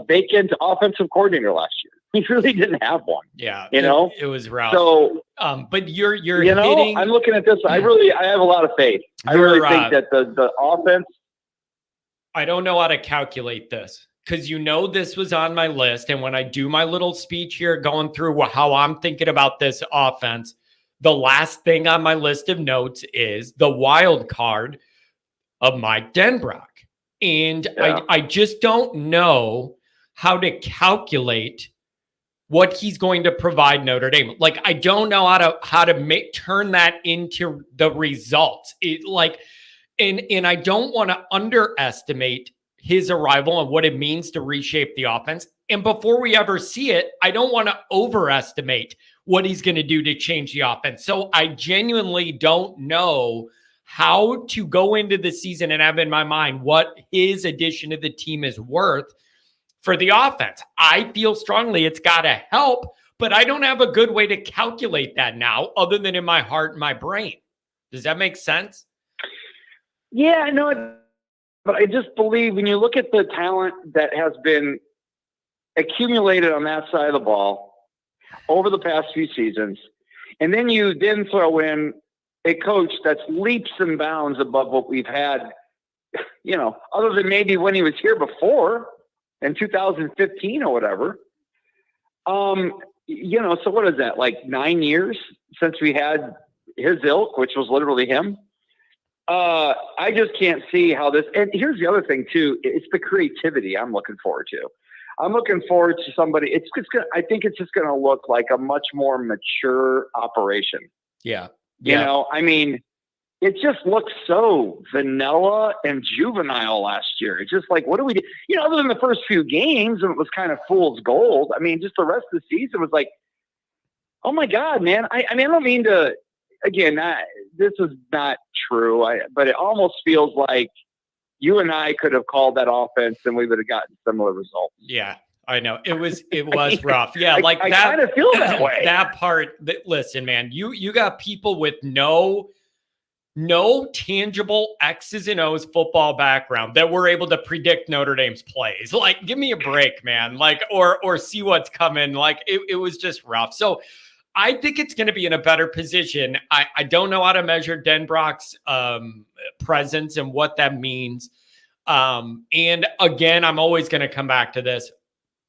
vacant offensive coordinator last year. We really didn't have one. Yeah. It was rough. So, but you're hitting, I'm looking at this. I have a lot of faith. I really think that the offense. I don't know how to calculate this because this was on my list. And when I do my little speech here, going through how I'm thinking about this offense, the last thing on my list of notes is the wild card of Mike Denbrock. And I just don't know how to calculate what he's going to provide Notre Dame. Like, I don't know how to turn that into the results. And I don't want to underestimate his arrival and what it means to reshape the offense. And before we ever see it, I don't want to overestimate what he's going to do to change the offense. So I genuinely don't know how to go into the season and have in my mind what his addition to the team is worth for the offense. I feel strongly it's got to help, but I don't have a good way to calculate that now other than in my heart and my brain. Does that make sense? Yeah, I know. But I just believe when you look at the talent that has been accumulated on that side of the ball over the past few seasons, and then you throw in a coach that's leaps and bounds above what we've had, other than maybe when he was here before in 2015 or whatever. So what is that, like 9 years since we had his ilk, which was literally him? I just can't see how this, and here's the other thing too, it's the creativity I'm looking forward to. I'm looking forward to somebody, I think it's just going to look like a much more mature operation. Yeah. I mean, it just looks so vanilla and juvenile last year. It's just like, what do we do? Other than the first few games, and it was kind of fool's gold. I mean, just the rest of the season was like, oh my God, man. I mean, I don't mean to, again, this is not true, but it almost feels like you and I could have called that offense and we would have gotten similar results. Yeah. I know it was rough. Yeah. I kind of feel that way. That part listen, man, you got people with no tangible X's and O's football background that were able to predict Notre Dame's plays. Like, give me a break, man. Like, or see what's coming. Like it was just rough. So I think it's going to be in a better position. I don't know how to measure Denbrock's presence and what that means. And again, I'm always going to come back to this.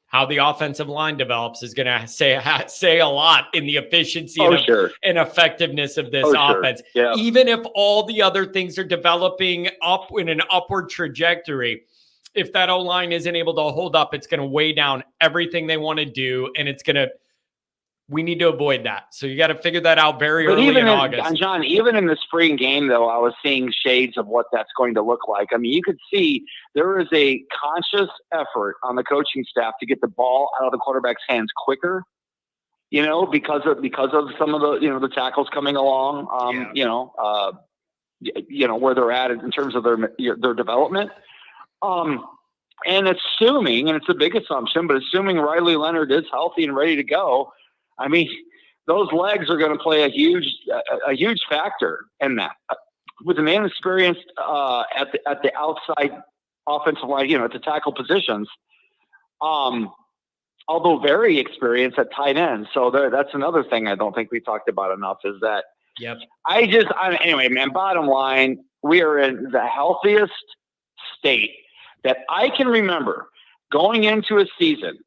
How the offensive line develops is going to say a lot in the efficiency and effectiveness of this offense. Yeah. Even if all the other things are developing up in an upward trajectory, if that O-line isn't able to hold up, it's going to weigh down everything they want to do, and we need to avoid that. So you got to figure that out very early in August. John, even in the spring game, though, I was seeing shades of what that's going to look like. I mean, you could see there is a conscious effort on the coaching staff to get the ball out of the quarterback's hands quicker, because of some of the, the tackles coming along, where they're at in terms of their development. And assuming, and it's a big assumption, but assuming Riley Leonard is healthy and ready to go, I mean, those legs are going to play a huge factor in that. With the man experienced at the outside offensive line, at the tackle positions, although very experienced at tight end. So that's another thing I don't think we talked about enough is that. Yep. Anyway, man, bottom line, we are in the healthiest state that I can remember going into a season.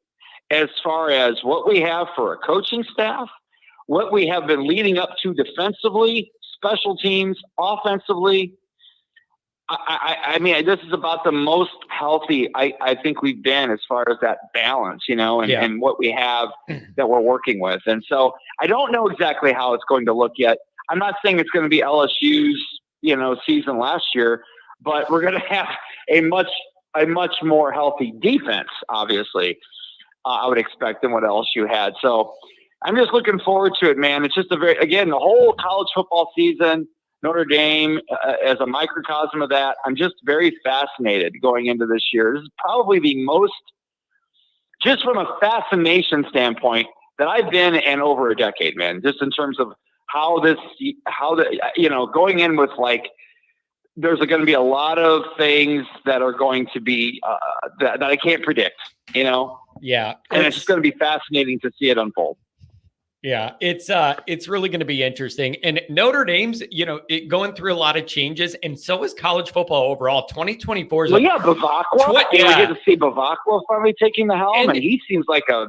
As far as what we have for a coaching staff, what we have been leading up to defensively, special teams, offensively. I mean, this is about the most healthy I think we've been as far as that balance, and what we have that we're working with. And so I don't know exactly how it's going to look yet. I'm not saying it's going to be LSU's, season last year, but we're going to have a much a much more healthy defense, obviously, I would expect, than what LSU had. So I'm just looking forward to it, man. It's just again, the whole college football season, Notre Dame as a microcosm of that. I'm just very fascinated going into this year. This is probably the most, just from a fascination standpoint, that I've been in over a decade, man, just in terms of going in with like, there's going to be a lot of things that are going to be that I can't predict, Yeah. And it's just going to be fascinating to see it unfold. Yeah, it's really going to be interesting. And Notre Dame's, going through a lot of changes, and so is college football overall. 2024 is Bavacqua. We get to see Bavacqua finally taking the helm, and he seems like a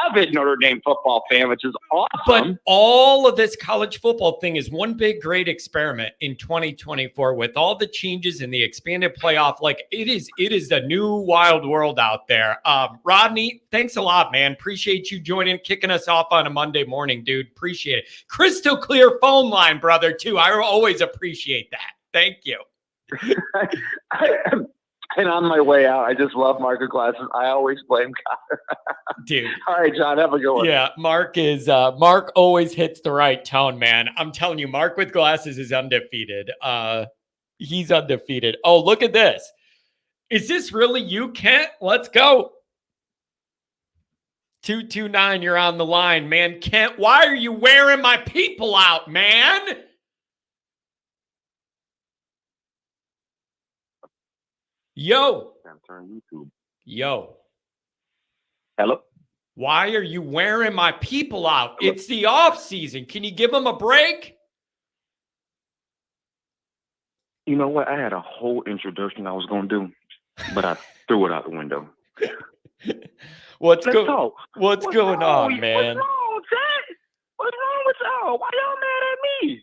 avid Notre Dame football fan, which is awesome. But all of this college football thing is one big, great experiment in 2024 with all the changes in the expanded playoff. Like it is the new wild world out there. Rodney, thanks a lot, man. Appreciate you joining, kicking us off on a Monday morning, dude. Appreciate it. Crystal clear phone line, brother, too. I always appreciate that. Thank you. And on my way out, I just love Mark glasses. I always blame Connor. Dude. All right, John, have a good one. Yeah, Mark always hits the right tone, man. I'm telling you, Mark with glasses is undefeated. He's undefeated. Oh, look at this. Is this really you, Kent? Let's go. 229, you're on the line, man. Kent, why are you wearing my people out, man? Yo. I'm turning YouTube. Yo. Hello. Why are you wearing my people out? It's the off season. Can you give them a break? You know what? I had a whole introduction I was going to do, but I threw it out the window. What's going on, man? What's wrong, Chad? What's wrong with y'all? Why y'all mad at me?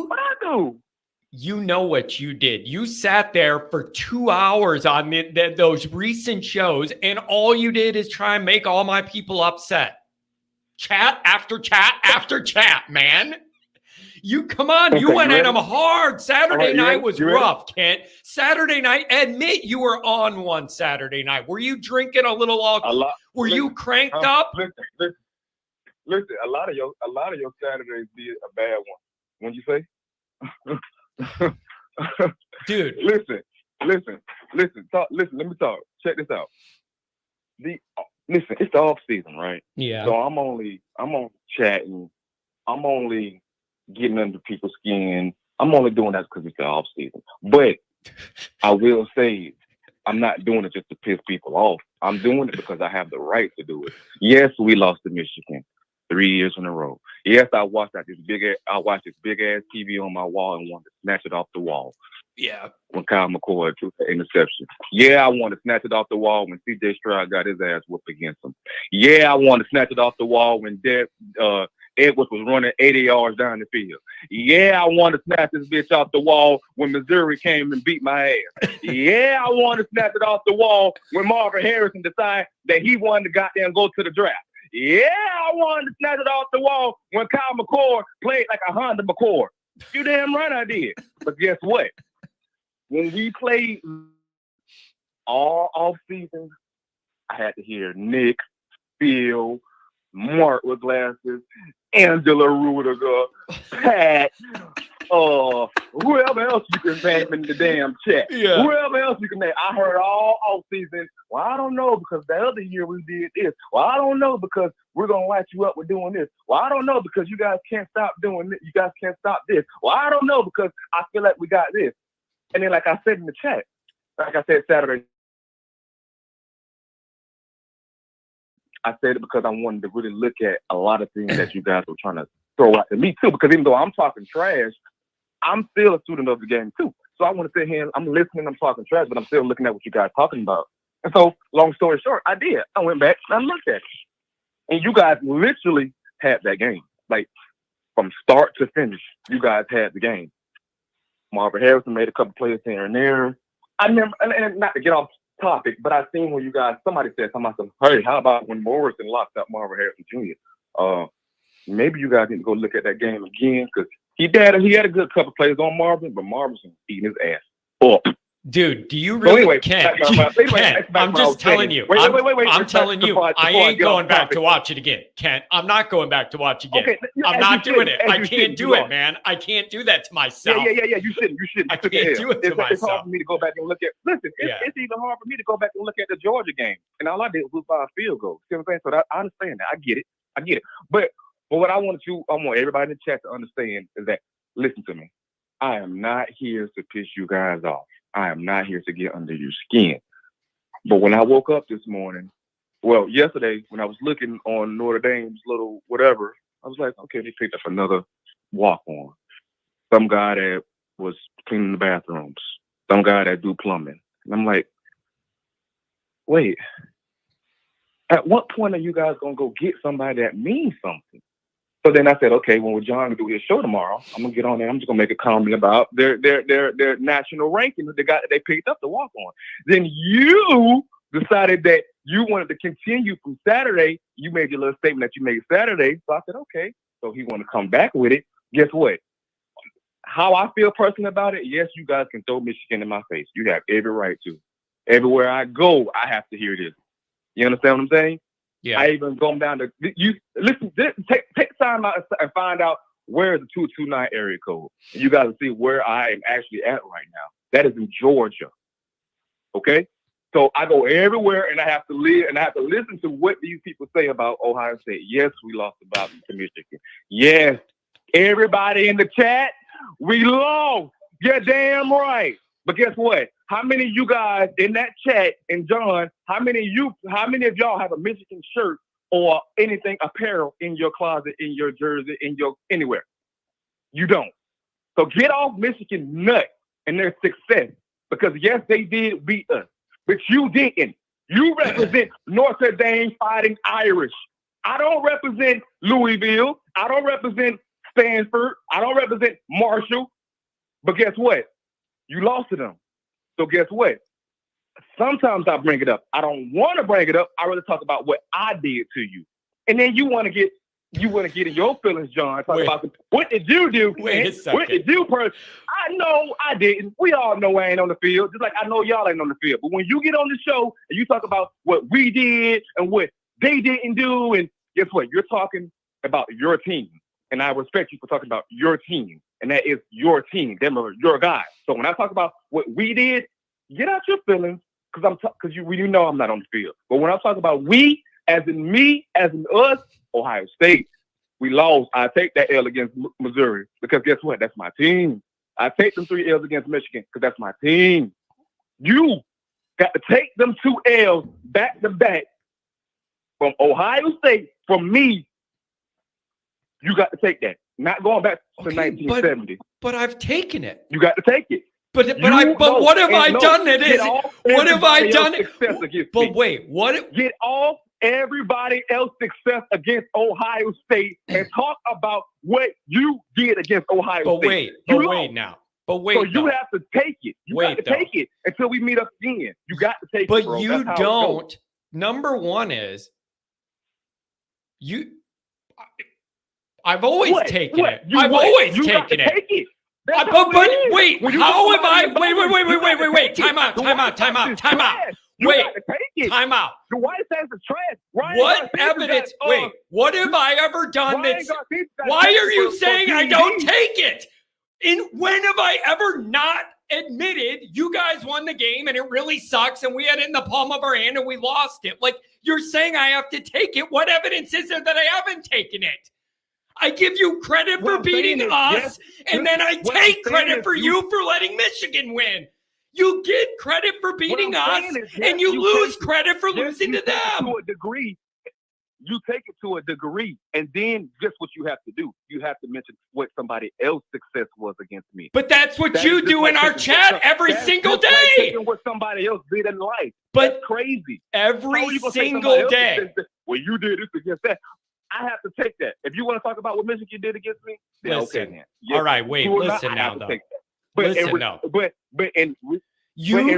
What I do? You know what you did. You sat there for 2 hours on those recent shows, and all you did is try and make all my people upset. Chat after chat after chat, man. You went at them hard. Saturday night was rough, Kent. Saturday night, admit you were on one Saturday night. Were you drinking a little? Were you cranked up? Listen. A lot of your Saturdays be a bad one. What'd you say? Dude, listen. Talk. Listen. Let me talk. Check this out. Listen. It's the off season, right? Yeah. So I'm only chatting. I'm only getting under people's skin. I'm only doing that because it's the off season. But I will say, I'm not doing it just to piss people off. I'm doing it because I have the right to do it. Yes, we lost to Michigan 3 years in a row. Yes, I watched this big ass TV on my wall and wanted to snatch it off the wall. Yeah. When Kyle McCoy took the interception. Yeah, I wanted to snatch it off the wall when CJ Stroud got his ass whooped against him. Yeah, I wanted to snatch it off the wall when Edwards was running 80 yards down the field. Yeah, I wanted to snatch this bitch off the wall when Missouri came and beat my ass. Yeah, I wanted to snatch it off the wall when Marvin Harrison decided that he wanted to goddamn go to the draft. Yeah, I wanted to snatch it off the wall when Kyle McCord played like a Honda McCord. You damn right I did. But guess what? When we played all off season, I had to hear Nick, Phil, Mark with glasses, Angela Rudiger, Pat, whoever else you can name in the damn chat. Yeah. Whoever else you can name. I heard all off season. Well, I don't know because the other year we did this. Well, I don't know because we're going to light you up with doing this. Well, I don't know because you guys can't stop doing this. You guys can't stop this. Well, I don't know because I feel like we got this. And then like I said in the chat, like I said Saturday, I said it because I wanted to really look at a lot of things that you guys were trying to throw out to me too. Because even though I'm talking trash, I'm still a student of the game too. So I want to sit here and I'm listening, I'm talking trash, but I'm still looking at what you guys are talking about. And so, long story short, I did. I went back and I looked at it. And you guys literally had that game. Like, from start to finish, you guys had the game. Marvin Harrison made a couple plays here and there. I remember, and not to get off topic, but I seen when you guys, somebody said something, I said, hey, how about when Morrison locked up Marvin Harrison Jr.? Maybe you guys need to go look at that game again, because he had a good couple plays on Marvin, but Marvin's eating his ass up. Dude, do you really? Anyway, Ken, I'm just telling you. I'm telling you. I ain't going back to watch it again. Ken, I'm not going back to watch again. Okay, I'm not doing it. I can't do it, man. I can't do that to myself. Yeah. You shouldn't. I can't do it to myself. It's hard for me to go back and look at. Listen, it's even hard for me to go back and look at the Georgia game, and all I did was buy a field goal. See what I'm saying? So I understand that. I get it. But what I want everybody in the chat to understand is that, listen to me. I am not here to piss you guys off. I am not here to get under your skin. But when I woke up this morning, yesterday, when I was looking on Notre Dame's little whatever, I was like, okay, they picked up another walk-on. Some guy that was cleaning the bathrooms. Some guy that do plumbing. And I'm like, wait, at what point are you guys going to go get somebody that means something? So then I said, okay, when John do his show tomorrow, I'm gonna get on there. I'm just gonna make a comment about their national ranking, the guy that they picked up to walk on. Then you decided that you wanted to continue from Saturday. You made your little statement that you made Saturday. So I said, okay. So he wanted to come back with it. Guess what? How I feel personally about it, yes, you guys can throw Michigan in my face. You have every right to. Everywhere I go, I have to hear this. You understand what I'm saying? Yeah. I even gone down to you. Listen, take time out and find out where is the 229 area code. And you guys see where I am actually at right now. That is in Georgia. Okay, so I go everywhere, and I have to live, and I have to listen to what these people say about Ohio State. Yes, we lost about to Michigan. Yes, everybody in the chat, we lost. You're damn right. But guess what? How many of you guys in that chat, and John, how many of y'all have a Michigan shirt or anything apparel in your closet, in your jersey, in your anywhere? You don't. So get off Michigan nut and their success, because yes, they did beat us, but you didn't. You represent Notre Dame Fighting Irish. I don't represent Louisville. I don't represent Stanford. I don't represent Marshall. But guess what? You lost to them. So guess what? Sometimes I bring it up. I don't want to bring it up. I rather talk about what I did to you. And then you want to get in your feelings, John. Talk about what did you do? Wait a second. What did you I know I didn't. We all know I ain't on the field. Just like I know y'all ain't on the field. But when you get on the show and you talk about what we did and what they didn't do, and guess what? You're talking about your team. And I respect you for talking about your team. And that is your team. Them are your guys. So when I talk about what we did, get out your feelings, because you know I'm not on the field. But when I talk about we, as in me, as in us, Ohio State, we lost. I take that L against Missouri, because guess what? That's my team. I take them 3 L's against Michigan, because that's my team. You got to take them 2 L's back to back from Ohio State, from me. You got to take that. Not going back to 1970. But I've taken it. You got to take it. But what have I done? What have I done? But wait, what? Get off everybody else's success against Ohio State and talk about what you did against Ohio State. But wait now. So you have to take it. You got to take it until we meet up again. You got to take it, bro. But you don't. Number one is you. I've always taken it. I've always taken it. Take it. But wait, how have I? Wait! Time out! Wait, time out. The White Sox is trash. What evidence? Wait, what have I ever done that's? Why are you saying I don't take it? When have I ever not admitted you guys won the game and it really sucks and we had it in the palm of our hand and we lost it? Like, you're saying I have to take it. What evidence is there that I haven't taken it? I give you credit for beating us, and then I take credit for you for letting Michigan win. You get credit for beating us, and you lose credit for losing to them. To a degree, you take it to a degree, and then just what you have to do. You have to mention what somebody else's success was against me. But that's what you do in our chat every single day. What somebody else did in life. But that's crazy. Every single day. Well, you did this against that. I have to take that. If you want to talk about what Michigan did against me, then listen. Okay. All right, wait. Listen now, though. But in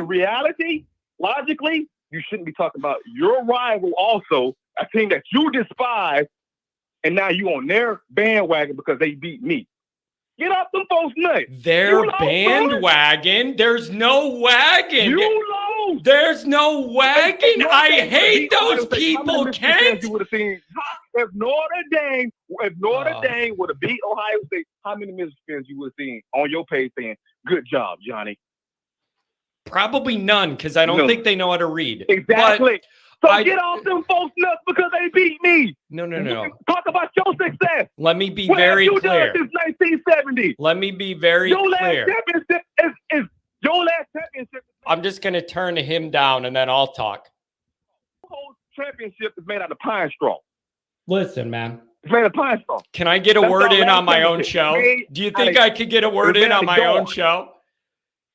reality, logically, you shouldn't be talking about your rival also, a team that you despise, and now you on their bandwagon because they beat me. Get off them folks' nuts. They're bandwagon. There's no wagon. You lost. There's no wagon. I hate those people, Kent. You would have seen if Notre Dame would have beat Ohio State. How many Mississippi fans you would have seen on your page saying, "Good job, Johnny"? Probably none, because I don't think they know how to read. Exactly. Get off them folks nuts because they beat me. No. Talk about your success. Let me be very clear. Since 1970. Let me be very clear. Last championship is your last championship. I'm just going to turn him down and then I'll talk. The whole championship is made out of pine straw. Listen, man. It's made of pine straw. Can I get a word in on my own show? Do you think I could get a word in on my own show?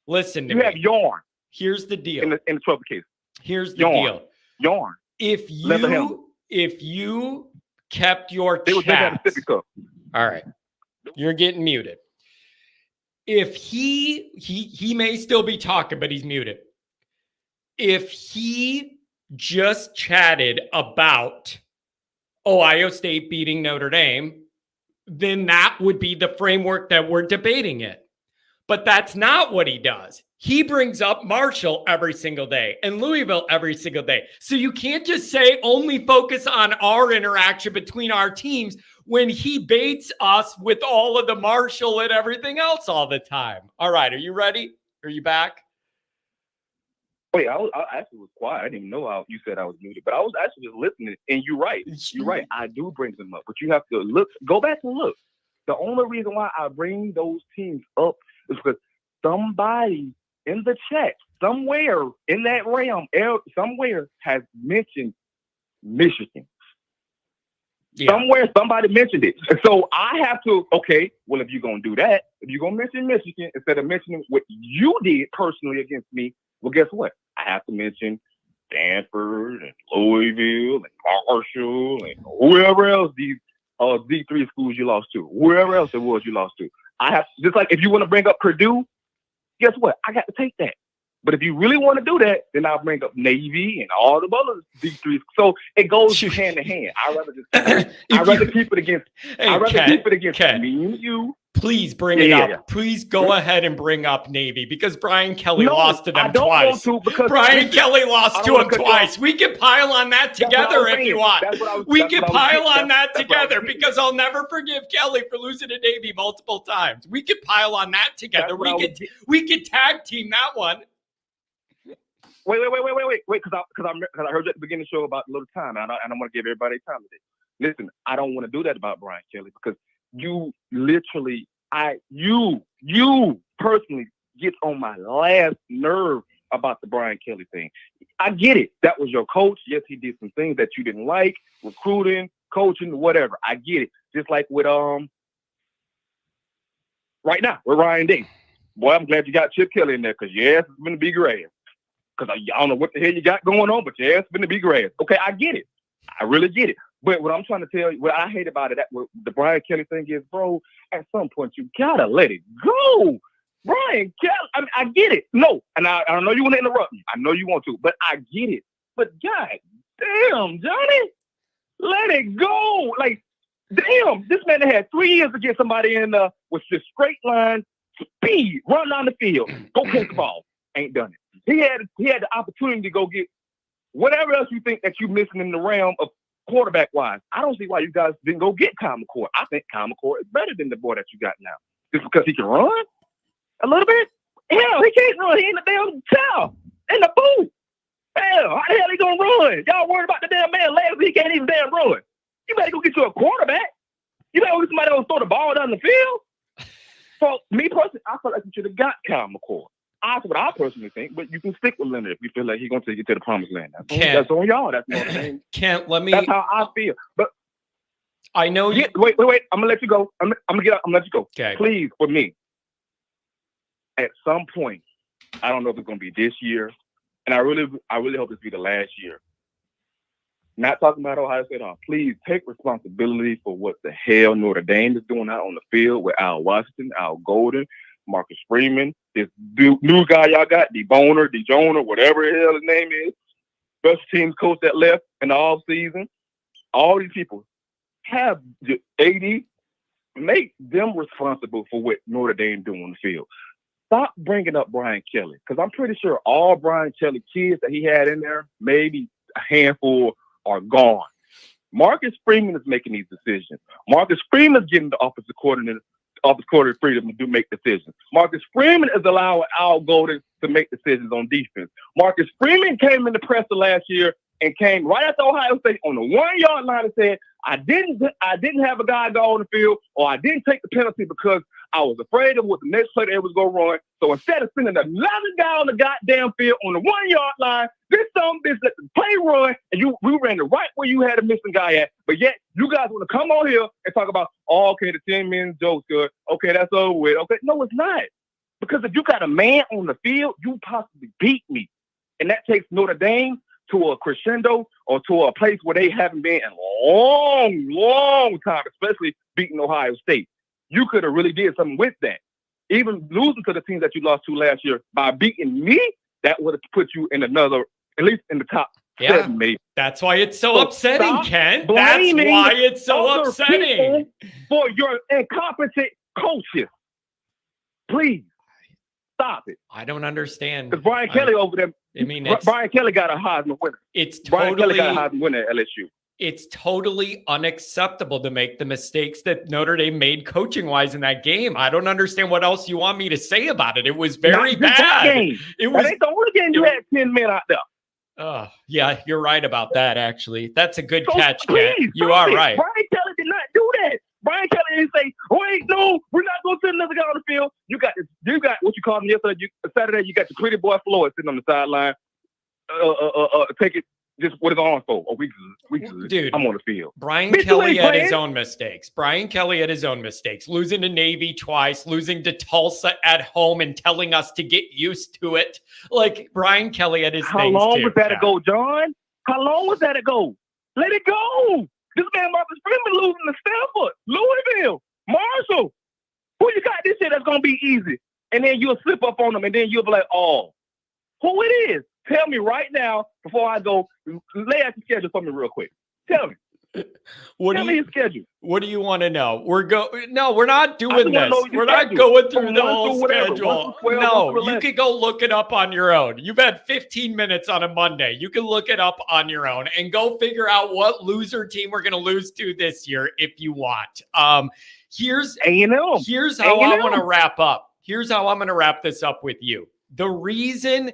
Listen to me. You have yarn. Here's the deal. In the trophy case. Here's the deal. Yarn. If you kept your chats, all right, you're getting muted. If he may still be talking, but he's muted. If he just chatted about Ohio State beating Notre Dame, then that would be the framework that we're debating it. But that's not what he does. He brings up Marshall every single day and Louisville every single day. So you can't just say only focus on our interaction between our teams when he baits us with all of the Marshall and everything else all the time. All right. Are you ready? Are you back? Wait, I actually was quiet. I didn't even know you said I was muted, but I was actually just listening. And you're right. You're right. I do bring them up, but you have to go back and look. The only reason why I bring those teams up is because somebody in the chat, somewhere in that realm, somewhere has mentioned Michigan. Yeah. Somewhere somebody mentioned it. And so I have to, if you're going to do that, if you're going to mention Michigan, instead of mentioning what you did personally against me, well, guess what? I have to mention Stanford and Louisville and Marshall and whoever else these D3 schools you lost to, whoever else it was you lost to. I have, just like if you want to bring up Purdue, guess what? I got to take that. But if you really want to do that, then I'll bring up Navy and all the other D3s. So it goes hand in hand. I'd rather keep it against me and you. Please bring it up. Yeah. Please go ahead and bring up Navy because Brian Kelly lost to them twice. Brian Kelly lost to him twice. We can pile on that together if you want. We can pile on that together because I'll never forgive Kelly for losing to Navy multiple times. We could pile on that together. We could tag team that one. Wait, because I heard you at the beginning of the show about a little time, and I want to give everybody time today. Listen, I don't want to do that about Brian Kelly because you literally, you personally get on my last nerve about the Brian Kelly thing. I get it. That was your coach. Yes, he did some things that you didn't like, recruiting, coaching, whatever. I get it. Just like with right now with Ryan Day. Boy, I'm glad you got Chip Kelly in there because your ass is going to be grass. Because I don't know what the hell you got going on, but your ass is going to be grass. Okay, I get it. I really get it. But what I'm trying to tell you, what I hate about it, what the Brian Kelly thing is, bro, at some point you gotta let it go. Brian Kelly, I mean, I get it. No, and I know you want to interrupt me. I know you want to, but I get it. But God damn, Johnny, let it go. Like, damn, this man had 3 years to get somebody in with just straight line, speed, run down the field, go catch the ball. Ain't done it. He had the opportunity to go get whatever else you think that you're missing in the realm of quarterback wise. I don't see why you guys didn't go get Kyle McCord. I think Kyle McCord is better than the boy that you got now. Just because he can run a little bit? Hell, he can't run. He in the damn towel, in the booth. Hell, how the hell he gonna run? Y'all worried about the damn man legs, he can't even damn run. You better go get you a quarterback. You better go get somebody that'll throw the ball down the field. So, me personally, I feel like you should have got Kyle McCord. That's what I personally think, but you can stick with Leonard if you feel like he's going to take you to the promised land. That's on y'all. That's what I'm saying. That's how I feel. But I know you. Wait. I'm gonna let you go. I'm gonna let you go. Okay. Please, for me. At some point, I don't know if it's gonna be this year, and I really hope this be the last year. Not talking about Ohio State. Please take responsibility for what the hell Notre Dame is doing out on the field with Al Washington, Al Golden, Marcus Freeman, this new guy y'all got, DeJoner, whatever the hell his name is, special teams coach that left in the off season. All these people have AD, make them responsible for what Notre Dame do on the field. Stop bringing up Brian Kelly, because I'm pretty sure all Brian Kelly kids that he had in there, maybe a handful, are gone. Marcus Freeman is making these decisions. Marcus Freeman is giving the offensive coordinator freedom to make decisions. Marcus Freeman is allowing Al Golden to make decisions on defense. Marcus Freeman came in the presser last year and came right after Ohio State on the 1 yard line and said, I didn't have a guy go on the field, or I didn't take the penalty because I was afraid of what the next play they was going to run. So instead of sending another guy on the goddamn field on the 1 yard line, this some bitch let the play run, and we ran it right where you had a missing guy at. But yet you guys want to come on here and talk about, oh, okay, the 10-minute joke's good. Okay, that's over with. Okay, no, it's not. Because if you got a man on the field, you possibly beat me. And that takes Notre Dame to a crescendo or to a place where they haven't been in a long, long time, especially beating Ohio State. You could have really did something with that. Even losing to the team that you lost to last year, by beating me, that would have put you in another, at least in the top 7, maybe. That's why it's so upsetting, Ken. That's why it's so upsetting. For your incompetent coaches. Please, stop it. I don't understand. Because Brian Kelly over there, Brian Kelly got a Heisman winner. Brian Kelly got a Heisman winner at LSU. It's totally unacceptable to make the mistakes that Notre Dame made coaching-wise in that game. I don't understand what else you want me to say about it. It was very bad. It was. That ain't the only game you had 10 men out there. Yeah, you're right about that, actually. That's a good catch, Ken. You are right. Brian Kelly did not do that. Brian Kelly didn't say, wait, no, we're not going to send another guy on the field. You got what you called him yesterday. Saturday, you got the pretty boy Floyd sitting on the sideline. Take it. Just what is on for a week? Dude, I'm on the field. Brian Kelly had his own mistakes. Losing to Navy twice, losing to Tulsa at home, and telling us to get used to it. Like Brian Kelly had his things. How long was that ago, John? How long was that ago? Let it go. This man Marcus Freeman losing to Stanford, Louisville, Marshall. Who you got this year that's gonna be easy? And then you'll slip up on them, and then you'll be like, oh, who it is? Tell me right now before I go. Lay out the schedule for me real quick. Tell me. Tell me your schedule. What do you want to know? No, we're not doing this. We're not going through the whole schedule. No, you could go look it up on your own. You've had 15 minutes on a Monday. You can look it up on your own and go figure out what loser team we're going to lose to this year if you want. Here's how I want to wrap up. Here's how I'm going to wrap this up with you. The reason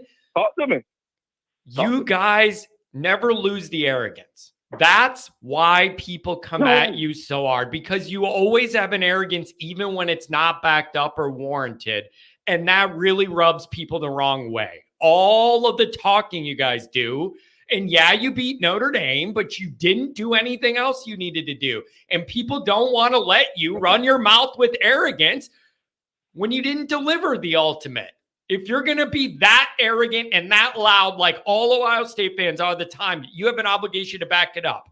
you guys never lose the arrogance. That's why people come at you so hard, because you always have an arrogance even when it's not backed up or warranted. And that really rubs people the wrong way. All of the talking you guys do, and yeah, you beat Notre Dame, but you didn't do anything else you needed to do. And people don't want to let you run your mouth with arrogance when you didn't deliver the ultimate. If you're going to be that arrogant and that loud, like all Ohio State fans are the time, you have an obligation to back it up.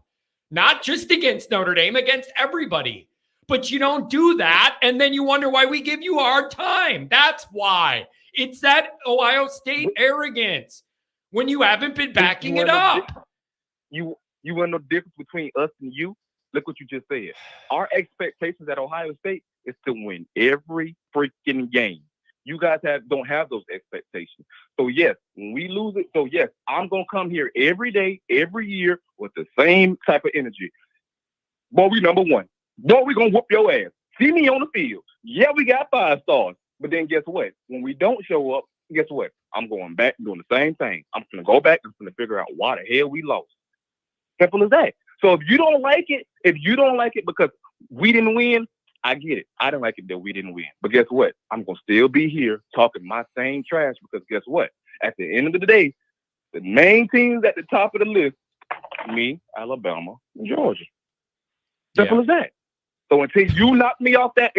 Not just against Notre Dame, against everybody. But you don't do that, and then you wonder why we give you a hard time. That's why. It's that Ohio State arrogance when you haven't been backing it up. You want no difference between us and you? Look what you just said. Our expectations at Ohio State is to win every freaking game. You guys don't have those expectations. So, yes, when we lose it, yes, I'm going to come here every day, every year with the same type of energy. Boy, we number one. Boy, we going to whoop your ass. See me on the field. Yeah, we got 5 stars. But then guess what? When we don't show up, guess what? I'm going back and doing the same thing. I'm going to go back and going to figure out why the hell we lost. Simple as that. So if you don't like it because we didn't win, I get it. I didn't like it that we didn't win. But guess what? I'm going to still be here talking my same trash because guess what? At the end of the day, the main teams at the top of the list, me, Alabama, and Georgia. Simple as that. So until you knock me off that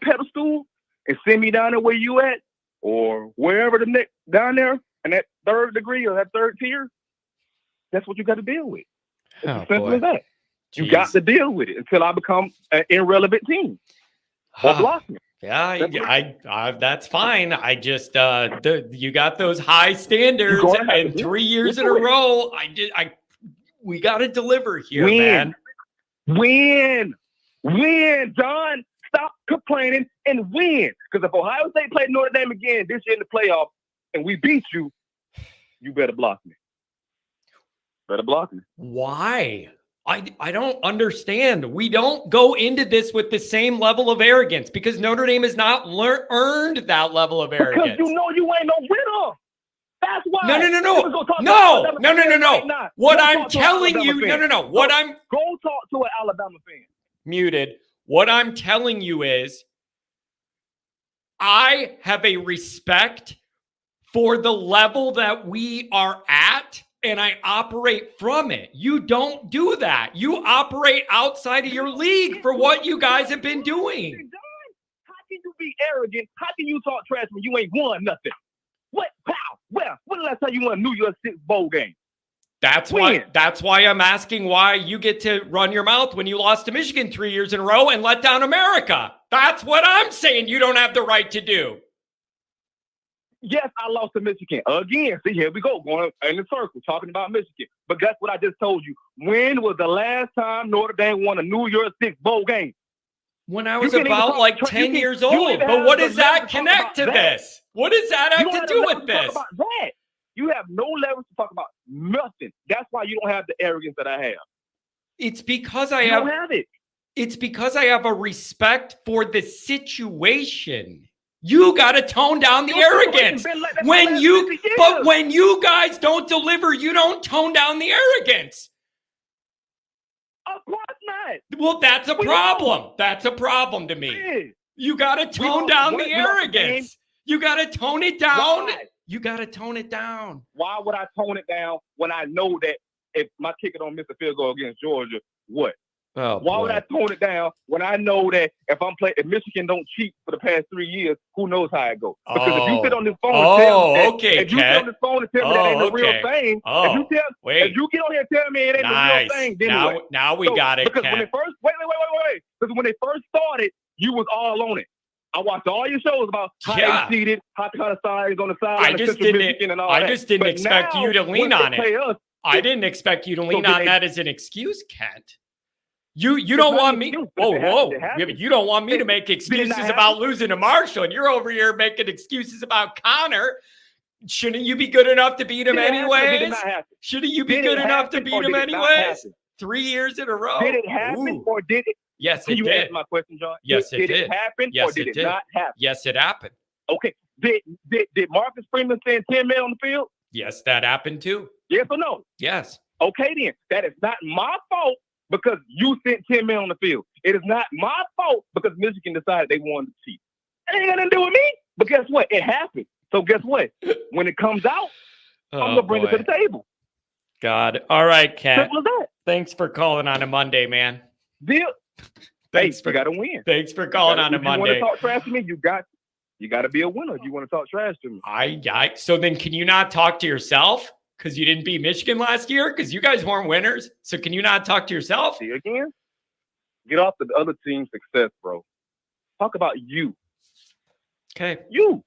pedestal and send me down there where you at or wherever the next down there in that third degree or that third tier, that's what you got to deal with. It's as simple as that. You got to deal with it until I become an irrelevant team. Or block me. Yeah, that's fine. I just you got those high standards, and 3 years in a row, we got to deliver here, man. Win. Win, John. Stop complaining and win. Because if Ohio State played Notre Dame again this year in the playoffs and we beat you, you better block me. Better block me. Why? I don't understand. We don't go into this with the same level of arrogance because Notre Dame has not earned that level of arrogance. Because you know you ain't no winner. That's why. No. What I'm telling you, What I'm go talk to an Alabama fan. Muted. What I'm telling you is I have a respect for the level that we are at, and I operate from it. You don't do that. You operate outside of your league for what you guys have been doing. How can you be arrogant? How can you talk trash when you ain't won nothing? What? Pow! Well, when the last time you won a New Year's Six bowl game? That's why I'm asking why you get to run your mouth when you lost to Michigan 3 years in a row and let down America. That's what I'm saying you don't have the right to do. Yes, I lost to Michigan. Again, see, here we go, going in the circle, talking about Michigan. But guess what I just told you? When was the last time Notre Dame won a New Year's Six bowl game? When I was about 10 years old. But what does that connect to this? What does that have to do with this? You have no leverage to talk about nothing. That's why you don't have the arrogance that I have. It's because you don't have it. It's because I have a respect for the situation. You got to tone down the arrogance. When you guys don't deliver, you don't tone down the arrogance. Of course not. Well, that's a problem. That's a problem to me. You got to tone down the arrogance. You got to tone it down. Why? You got to tone it down. Why would I tone it down when I know that if my kicker don't miss a field goal against Georgia, what? Oh, why would I tone it down when I know that if Michigan don't cheat for the past 3 years, who knows how it goes? Because if you sit on this phone and tell me if you sit on this phone and tell me that ain't the real thing, if you get on here and tell me it ain't the real thing, then now we got it, because when they first because when they first started, you was all on it. I watched all your shows about how they cheated, how kind of sides on the side. I just didn't expect you to lean on it. I didn't expect you to lean on that as an excuse, Kent. You don't want me. Whoa. You don't want me to make excuses about losing to Marshall, and you're over here making excuses about Connor. Shouldn't you be good enough to beat him anyways? Shouldn't you be good enough to beat him anyways? 3 years in a row. Did it happen or did it? Yes, it did. Can you answer my question, John? Yes, it did. Did it happen or did it not happen? Yes, it happened. Okay. Did Marcus Freeman send 10 men on the field? Yes, that happened too. Yes or no? Yes. Okay, then. That is not my fault because you sent 10 men on the field. It is not my fault because Michigan decided they wanted to cheat. It ain't got nothing to do with me. But guess what? It happened. So guess what? When it comes out, I'm going to bring it to the table. God. All right, Kat. Simple as that. Thanks for calling on a Monday, man. Deal. You got to win. Thanks for calling on a Monday. If you want to talk trash to me, you got to be a winner if you want to talk trash to me. So then can you not talk to yourself? Because you didn't beat Michigan last year? Because you guys weren't winners. So can you not talk to yourself? See, again, get off the other team's success, bro. Talk about you. Okay. You.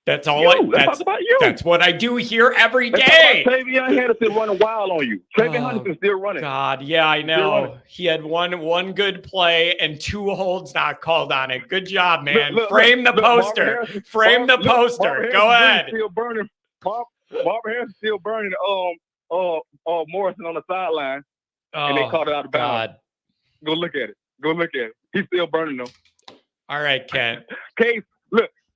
That's all. Let's talk about you. That's what I do here every day. Travion Henderson running wild on you. Travion Henderson still running. God, yeah, I know. He had one good play and 2 holds not called on it. Good job, man. Frame the poster. Frame the poster. Go ahead. Still burning. Barbara Harris still burning. Morrison on the sideline, and they caught it out of bounds. Go look at it. He's still burning them. All right, Ken.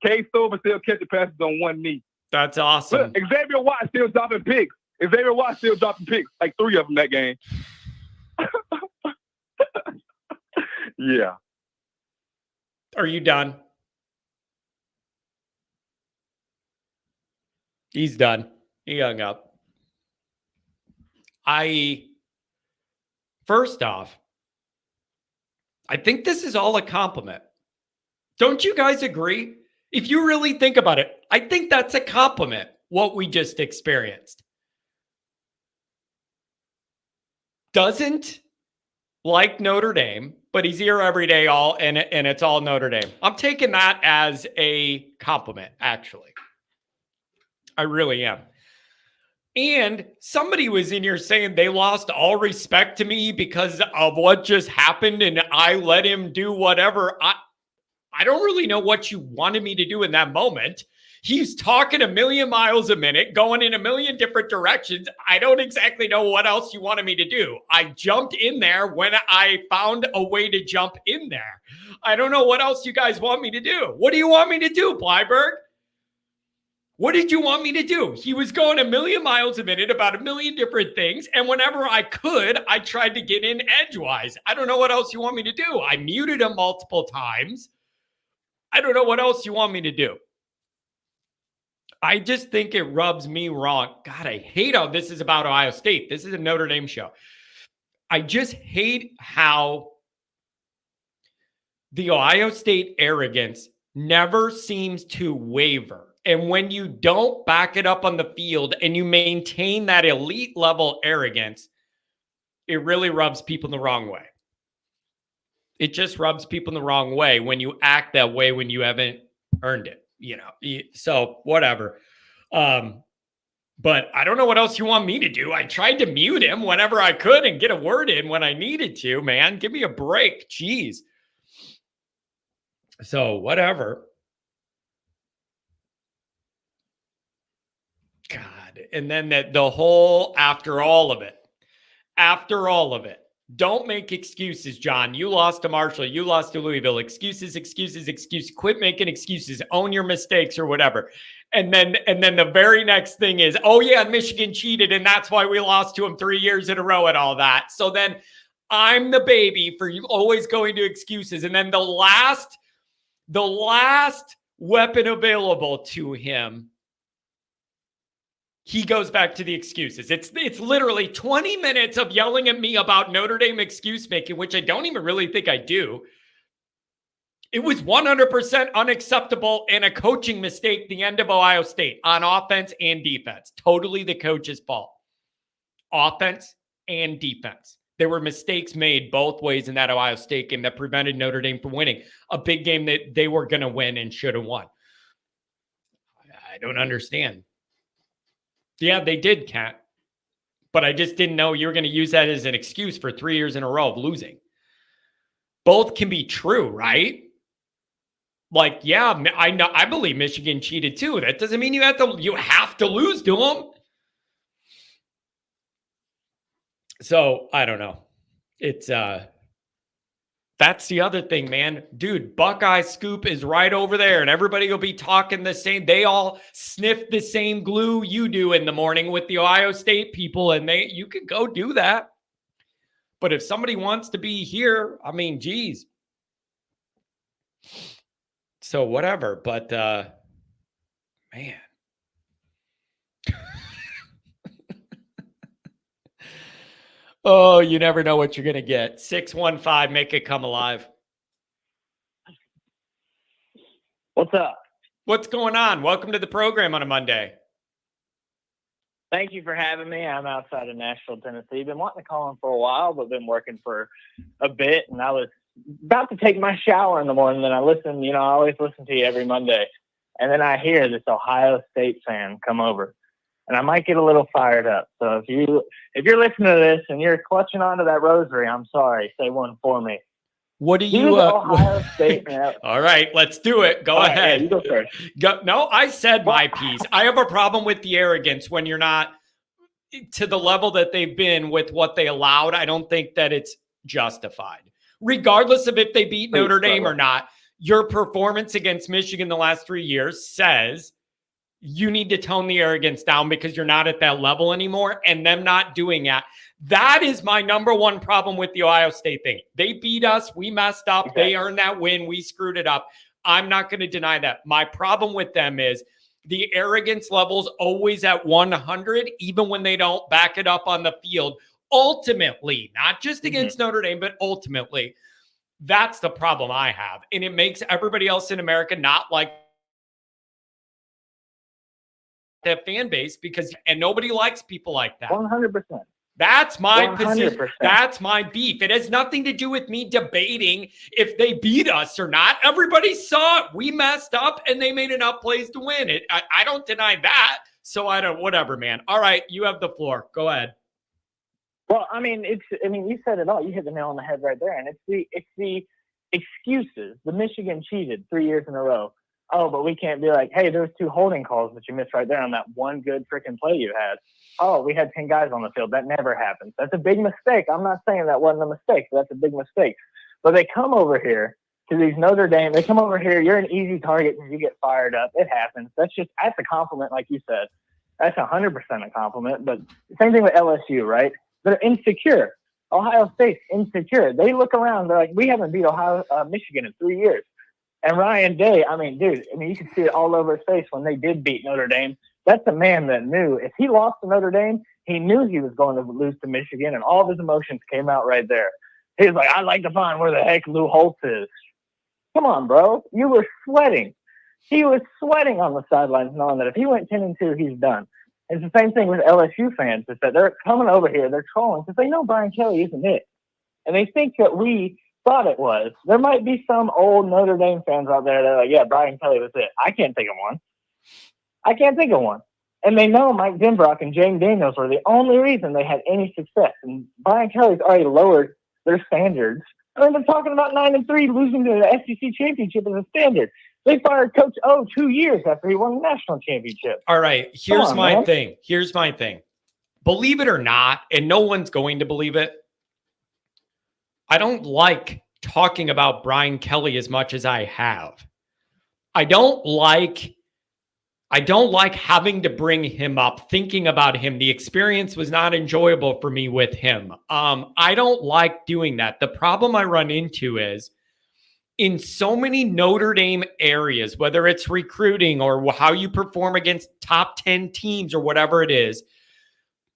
Case Stover still catching passes on one knee. That's awesome. Look, Xavier Watt still dropping picks. Like 3 of them that game. Yeah. Are you done? He's done. He hung up. First off, I think this is all a compliment. Don't you guys agree? If you really think about it, I think that's a compliment, what we just experienced. Doesn't like Notre Dame, but he's here every day, and it's all Notre Dame. I'm taking that as a compliment, actually. I really am. And somebody was in here saying they lost all respect to me because of what just happened and I let him do whatever. I don't really know what you wanted me to do in that moment. He's talking a million miles a minute, going in a million different directions. I don't exactly know what else you wanted me to do. I jumped in there when I found a way to jump in there. I don't know what else you guys want me to do. What do you want me to do, Blyberg? What did you want me to do? He was going a million miles a minute about a million different things. And whenever I could, I tried to get in edgewise. I don't know what else you want me to do. I muted him multiple times. I don't know what else you want me to do. I just think it rubs me wrong. God, I hate how this is about Ohio State. This is a Notre Dame show. I just hate how the Ohio State arrogance never seems to waver. And when you don't back it up on the field and you maintain that elite level arrogance, it really rubs people the wrong way. It just rubs people the wrong way when you act that way when you haven't earned it, So whatever. But I don't know what else you want me to do. I tried to mute him whenever I could and get a word in when I needed to, man. Give me a break. Jeez. So whatever. God. And then the whole, after all of it, don't make excuses, John. You lost to Marshall. You lost to Louisville. Excuses. Quit making excuses. Own your mistakes or whatever. And then the very next thing is, oh yeah, Michigan cheated, and that's why we lost to them 3 years in a row and all that. So then I'm the baby for you always going to excuses. And then the last weapon available to him, he goes back to the excuses. It's literally 20 minutes of yelling at me about Notre Dame excuse making, which I don't even really think I do. It was 100% unacceptable and a coaching mistake, the end of Ohio State on offense and defense. Totally the coach's fault. Offense and defense. There were mistakes made both ways in that Ohio State game that prevented Notre Dame from winning a big game that they were going to win and should have won. I don't understand. Yeah, they did, Kat. But I just didn't know you were going to use that as an excuse for 3 years in a row of losing. Both can be true, right? Like, yeah, I believe Michigan cheated too. That doesn't mean you have to lose to them. So I don't know. It's that's the other thing, man. Dude, Buckeye Scoop is right over there, and everybody will be talking the same. They all sniff the same glue you do in the morning with the Ohio State people, and you can go do that. But if somebody wants to be here, I mean, geez. So whatever, but man. Oh, you never know what you're going to get. 615, make it come alive. What's up? What's going on? Welcome to the program on a Monday. Thank you for having me. I'm outside of Nashville, Tennessee. Been wanting to call in for a while, but been working for a bit. And I was about to take my shower in the morning. And I listen, I always listen to you every Monday. And then I hear this Ohio State fan come over. And I might get a little fired up. So if you're listening to this and you're clutching onto that rosary, I'm sorry. Say one for me. What do you? Ohio State, man. All right, let's do it. Go ahead. Yeah, you go first. No, I said my piece. I have a problem with the arrogance when you're not to the level that they've been with what they allowed. I don't think that it's justified, regardless of if they beat Notre Dame or not. Your performance against Michigan the last 3 years says you need to tone the arrogance down because you're not at that level anymore, and them not doing that. That is my number one problem with the Ohio State thing. They beat us. We messed up. Okay. They earned that win. We screwed it up. I'm not going to deny that. My problem with them is the arrogance level's always at 100, even when they don't back it up on the field. Ultimately, not just against Notre Dame, but ultimately, that's the problem I have. And it makes everybody else in America not like that fan base and nobody likes people like that. 100%. That's my 100%. position. That's my beef. It has nothing to do with me debating if they beat us or not. Everybody saw it. We messed up and they made enough plays to win it. I don't deny that. So whatever, man. All right, you have the floor. Go ahead. Well, you said it all. You hit the nail on the head right there. And it's the excuses. The Michigan cheated 3 years in a row. Oh, but we can't be like, hey, there was 2 holding calls that you missed right there on that one good freaking play you had. Oh, we had 10 guys on the field. That never happens. That's a big mistake. I'm not saying that wasn't a mistake. That's a big mistake. But they come over here to these Notre Dame. They come over here. You're an easy target and you get fired up. It happens. That's a compliment, like you said. That's 100% a compliment. But same thing with LSU, right? They're insecure. Ohio State's insecure. They look around. They're like, we haven't beat Michigan in 3 years. And Ryan Day, you can see it all over his face when they did beat Notre Dame. That's a man that knew if he lost to Notre Dame, he knew he was going to lose to Michigan, and all of his emotions came out right there. He was like, I'd like to find where the heck Lou Holtz is. Come on, bro. You were sweating. He was sweating on the sidelines knowing that if he went 10-2, he's done. It's the same thing with LSU fans. Is that they're coming over here, they're trolling because they know Brian Kelly isn't it. And they think that we thought it was. There might be some old Notre Dame fans out there that are like, yeah, Brian Kelly was it. I can't think of one. And they know Mike Denbrock and Jane Daniels were the only reason they had any success. And Brian Kelly's already lowered their standards. I mean, they're talking about 9-3 losing to the SEC championship as a standard. They fired Coach O 2 years after he won the national championship. All right, here's my thing. Believe it or not, and no one's going to believe it, I don't like talking about Brian Kelly as much as I have. I don't like having to bring him up, thinking about him. The experience was not enjoyable for me with him. I don't like doing that. The problem I run into is in so many Notre Dame areas, whether it's recruiting or how you perform against top 10 teams or whatever it is,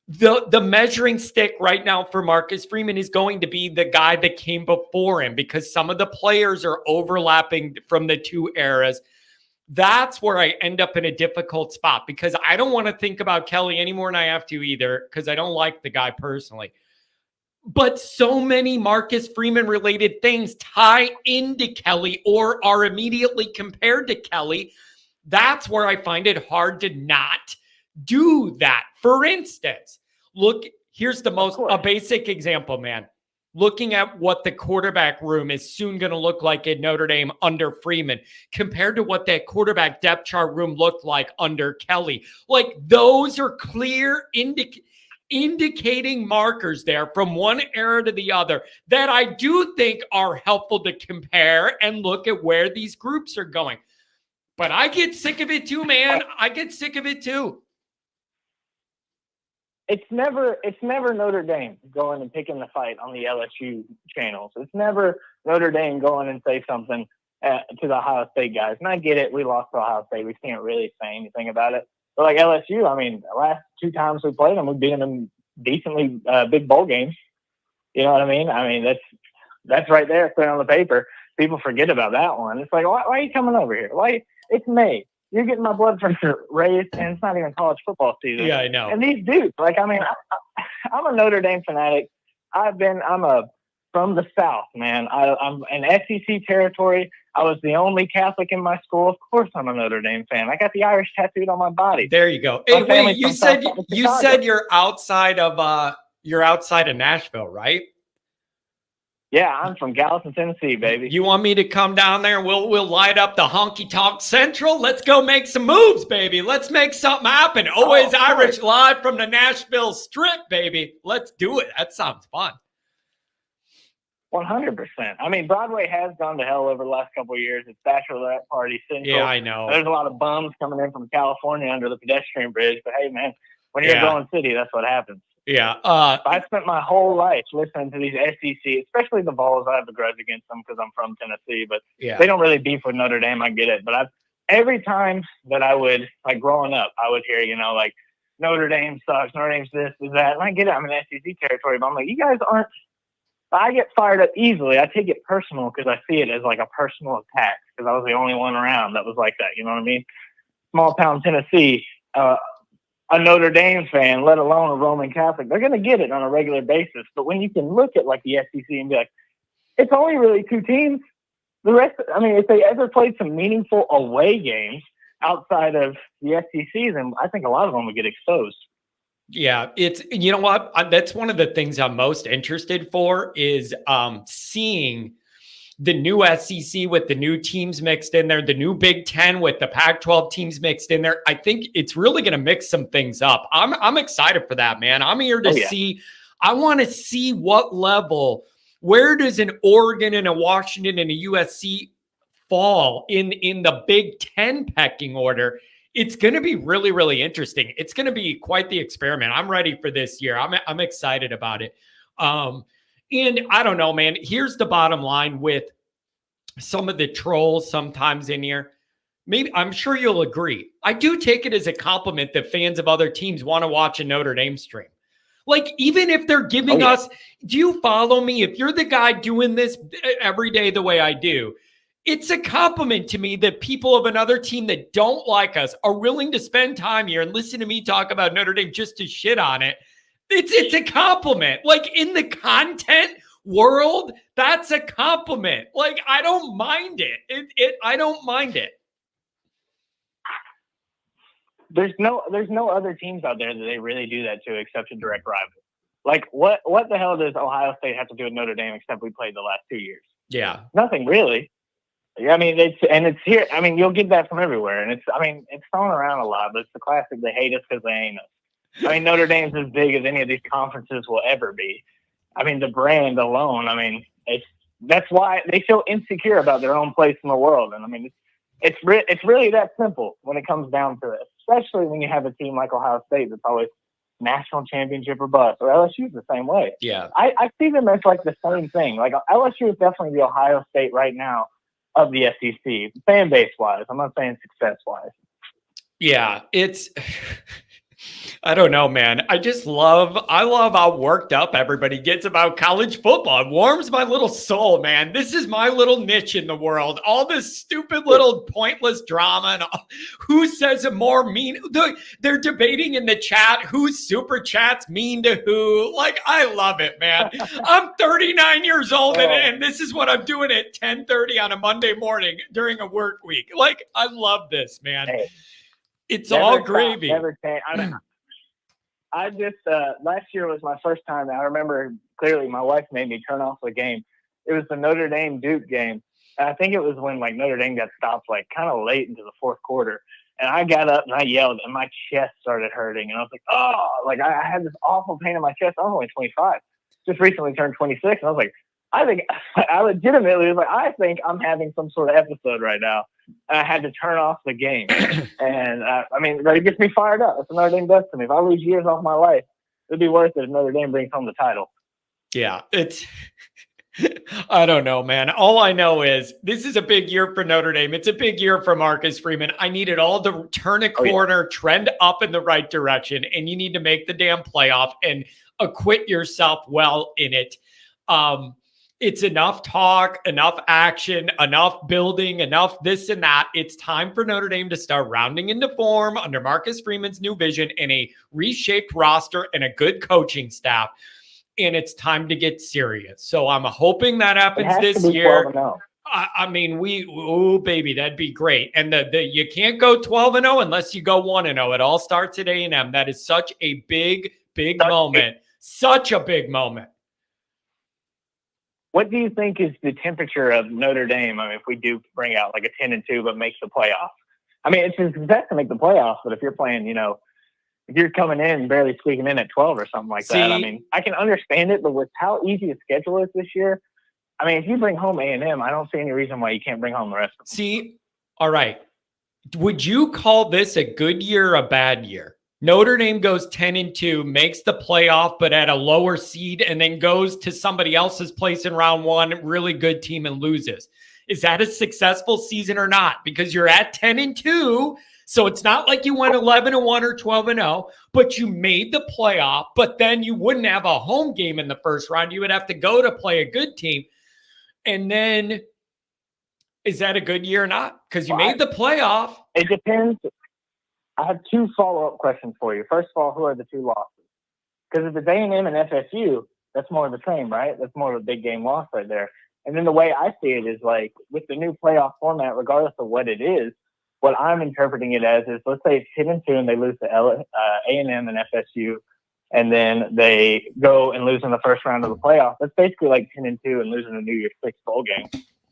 the measuring stick right now for Marcus Freeman is going to be the guy that came before him because some of the players are overlapping from the 2 eras. That's where I end up in a difficult spot because I don't want to think about Kelly any more than I have to either because I don't like the guy personally. But so many Marcus Freeman related things tie into Kelly or are immediately compared to Kelly. That's where I find it hard to not do that. For instance, look, here's a basic example, man. Looking at what the quarterback room is soon going to look like at Notre Dame under Freeman compared to what that quarterback depth chart room looked like under Kelly. Like those are clear indicating markers there from one era to the other that I do think are helpful to compare and look at where these groups are going. But I get sick of it too, man. I get sick of it too. It's never Notre Dame going and picking the fight on the LSU channels. It's never Notre Dame going and say something to the Ohio State guys. And I get it. We lost to Ohio State. We can't really say anything about it. But like LSU, the last 2 times we played them, we beat them in decently big bowl games. You know what I mean? That's right there, put on the paper. People forget about that one. It's like, why are you coming over here? Why? It's May. You're getting my blood pressure raised, and it's not even college football season. Yeah, I know. And these dudes, I'm a Notre Dame fanatic. I'm from the South, man. I'm in SEC territory. I was the only Catholic in my school. Of course, I'm a Notre Dame fan. I got the Irish tattooed on my body. There you go. Hey, wait, you said you're outside of Nashville, right? Yeah, I'm from Gallatin, Tennessee, baby. You want me to come down there and we'll light up the Honky Tonk Central? Let's go make some moves, baby. Let's make something happen. Always Irish live from the Nashville Strip, baby. Let's do it. That sounds fun. 100%. Broadway has gone to hell over the last couple of years. It's Bachelorette Party Central. Yeah, I know. There's a lot of bums coming in from California under the pedestrian bridge. But hey, man, when you're a growing city, that's what happens. Yeah. I spent my whole life listening to these SEC, especially the Vols. I have a grudge against them because I'm from Tennessee, but they don't really beef with Notre Dame. I get it. But every time that I would, growing up, I would hear, Notre Dame sucks, Notre Dame's this, is that. And I get it. I'm in SEC territory, but I'm like, you guys aren't. I get fired up easily. I take it personal because I see it as a personal attack because I was the only one around that was like that. You know what I mean? Small town Tennessee, a Notre Dame fan, let alone a Roman Catholic, they're going to get it on a regular basis. But when you can look at the SEC and be like, it's only really 2 teams. The rest, if they ever played some meaningful away games, outside of the SEC, then I think a lot of them would get exposed. Yeah, it's, you know what? That's one of the things I'm most interested for is seeing the new SEC with the new teams mixed in there, the new Big Ten with the Pac-12 teams mixed in there. I think it's really going to mix some things up. I'm excited for that, man. I'm here to see. I want to see what level. Where does an Oregon and a Washington and a USC fall in the Big Ten pecking order? It's going to be really, really interesting. It's going to be quite the experiment. I'm ready for this year. I'm excited about it. And I don't know, man. Here's the bottom line with some of the trolls sometimes in here. Maybe I'm sure you'll agree. I do take it as a compliment that fans of other teams want to watch a Notre Dame stream. Like, even if they're giving us, do you follow me? If you're the guy doing this every day the way I do, it's a compliment to me that people of another team that don't like us are willing to spend time here and listen to me talk about Notre Dame just to shit on it. It's a compliment. Like, in the content world, that's a compliment. Like, I don't mind it. I don't mind it. There's no other teams out there that they really do that to except a direct rival. Like, what the hell does Ohio State have to do with Notre Dame except we played the last 2 years? Yeah. Nothing really. I mean, it's here. I mean, you'll get that from everywhere. And it's thrown around a lot, but it's the classic, they hate us because they ain't us. I mean, Notre Dame's as big as any of these conferences will ever be. I mean, the brand alone, I mean, that's why they feel insecure about their own place in the world. And I mean, it's really that simple when it comes down to it, especially when you have a team like Ohio State that's always national championship or bust, or LSU's the same way. Yeah. I see them as like the same thing. Like, LSU is definitely the Ohio State right now of the SEC, fan base wise. I'm not saying success wise. Yeah, I don't know, man. I love how worked up everybody gets about college football. It warms my little soul, man. This is my little niche in the world. All this stupid little pointless drama and who says it more mean. They're debating in the chat whose super chats mean to who. Like, I love it, man. I'm 39 years old and this is what I'm doing at 10:30 on a Monday morning during a work week. Like, I love this, man. Hey. It's all gravy. Never change. I just last year was my first time. I remember clearly my wife made me turn off the game. It was the Notre Dame Duke game. And I think it was when like Notre Dame got stopped like kind of late into the fourth quarter. And I got up and I yelled and my chest started hurting. And I was like, oh, like I had this awful pain in my chest. I was only 25. Just recently turned 26. And I was like, I legitimately was like, I think I'm having some sort of episode right now. And I had to turn off the game. And I mean, but it gets me fired up. That's what Notre Dame does to me. If I lose years off my life, it'd be worth it if Notre Dame brings home the title. Yeah, I don't know, man. All I know is this is a big year for Notre Dame. It's a big year for Marcus Freeman. I need it all to turn a corner, trend up in the right direction, and you need to make the damn playoff and acquit yourself well in it. It's enough talk, enough action, enough building, enough this and that. It's time for Notre Dame to start rounding into form under Marcus Freeman's new vision and a reshaped roster and a good coaching staff. And it's time to get serious. So I'm hoping that happens this year. I mean, baby, that'd be great. And you can't go 12-0 unless you go 1-0. It all starts at A&M. That is such a big moment. Such a big moment. What do you think is the temperature of Notre Dame? I mean, if we do bring out like a 10-2, but make the playoffs. I mean, it's a success to make the playoffs, but if you're playing, if you're coming in barely squeaking in at 12 or something like that, I mean, I can understand it, but with how easy the schedule is this year, I mean, if you bring home A&M, I don't see any reason why you can't bring home the rest of them. See, all right. Would you call this a good year or a bad year? Notre Dame goes 10-2, makes the playoff, but at a lower seed, and then goes to somebody else's place in round one, really good team, and loses. Is that a successful season or not? Because you're at 10-2, so it's not like you went 11-1 or 12-0, but you made the playoff, but then you wouldn't have a home game in the first round. You would have to go to play a good team. And then, is that a good year or not? Because you made the playoff. It depends. I have two follow-up questions for you. First of all, who are the two losses? Because if it's A&M and FSU, that's more of the same, right? That's more of a big game loss right there. And then the way I see it is like with the new playoff format, regardless of what it is, what I'm interpreting it as is, let's say it's 10-2 and they lose to A&M and FSU, and then they go and lose in the first round of the playoff. That's basically like 10-2 and losing a New Year's Six bowl game.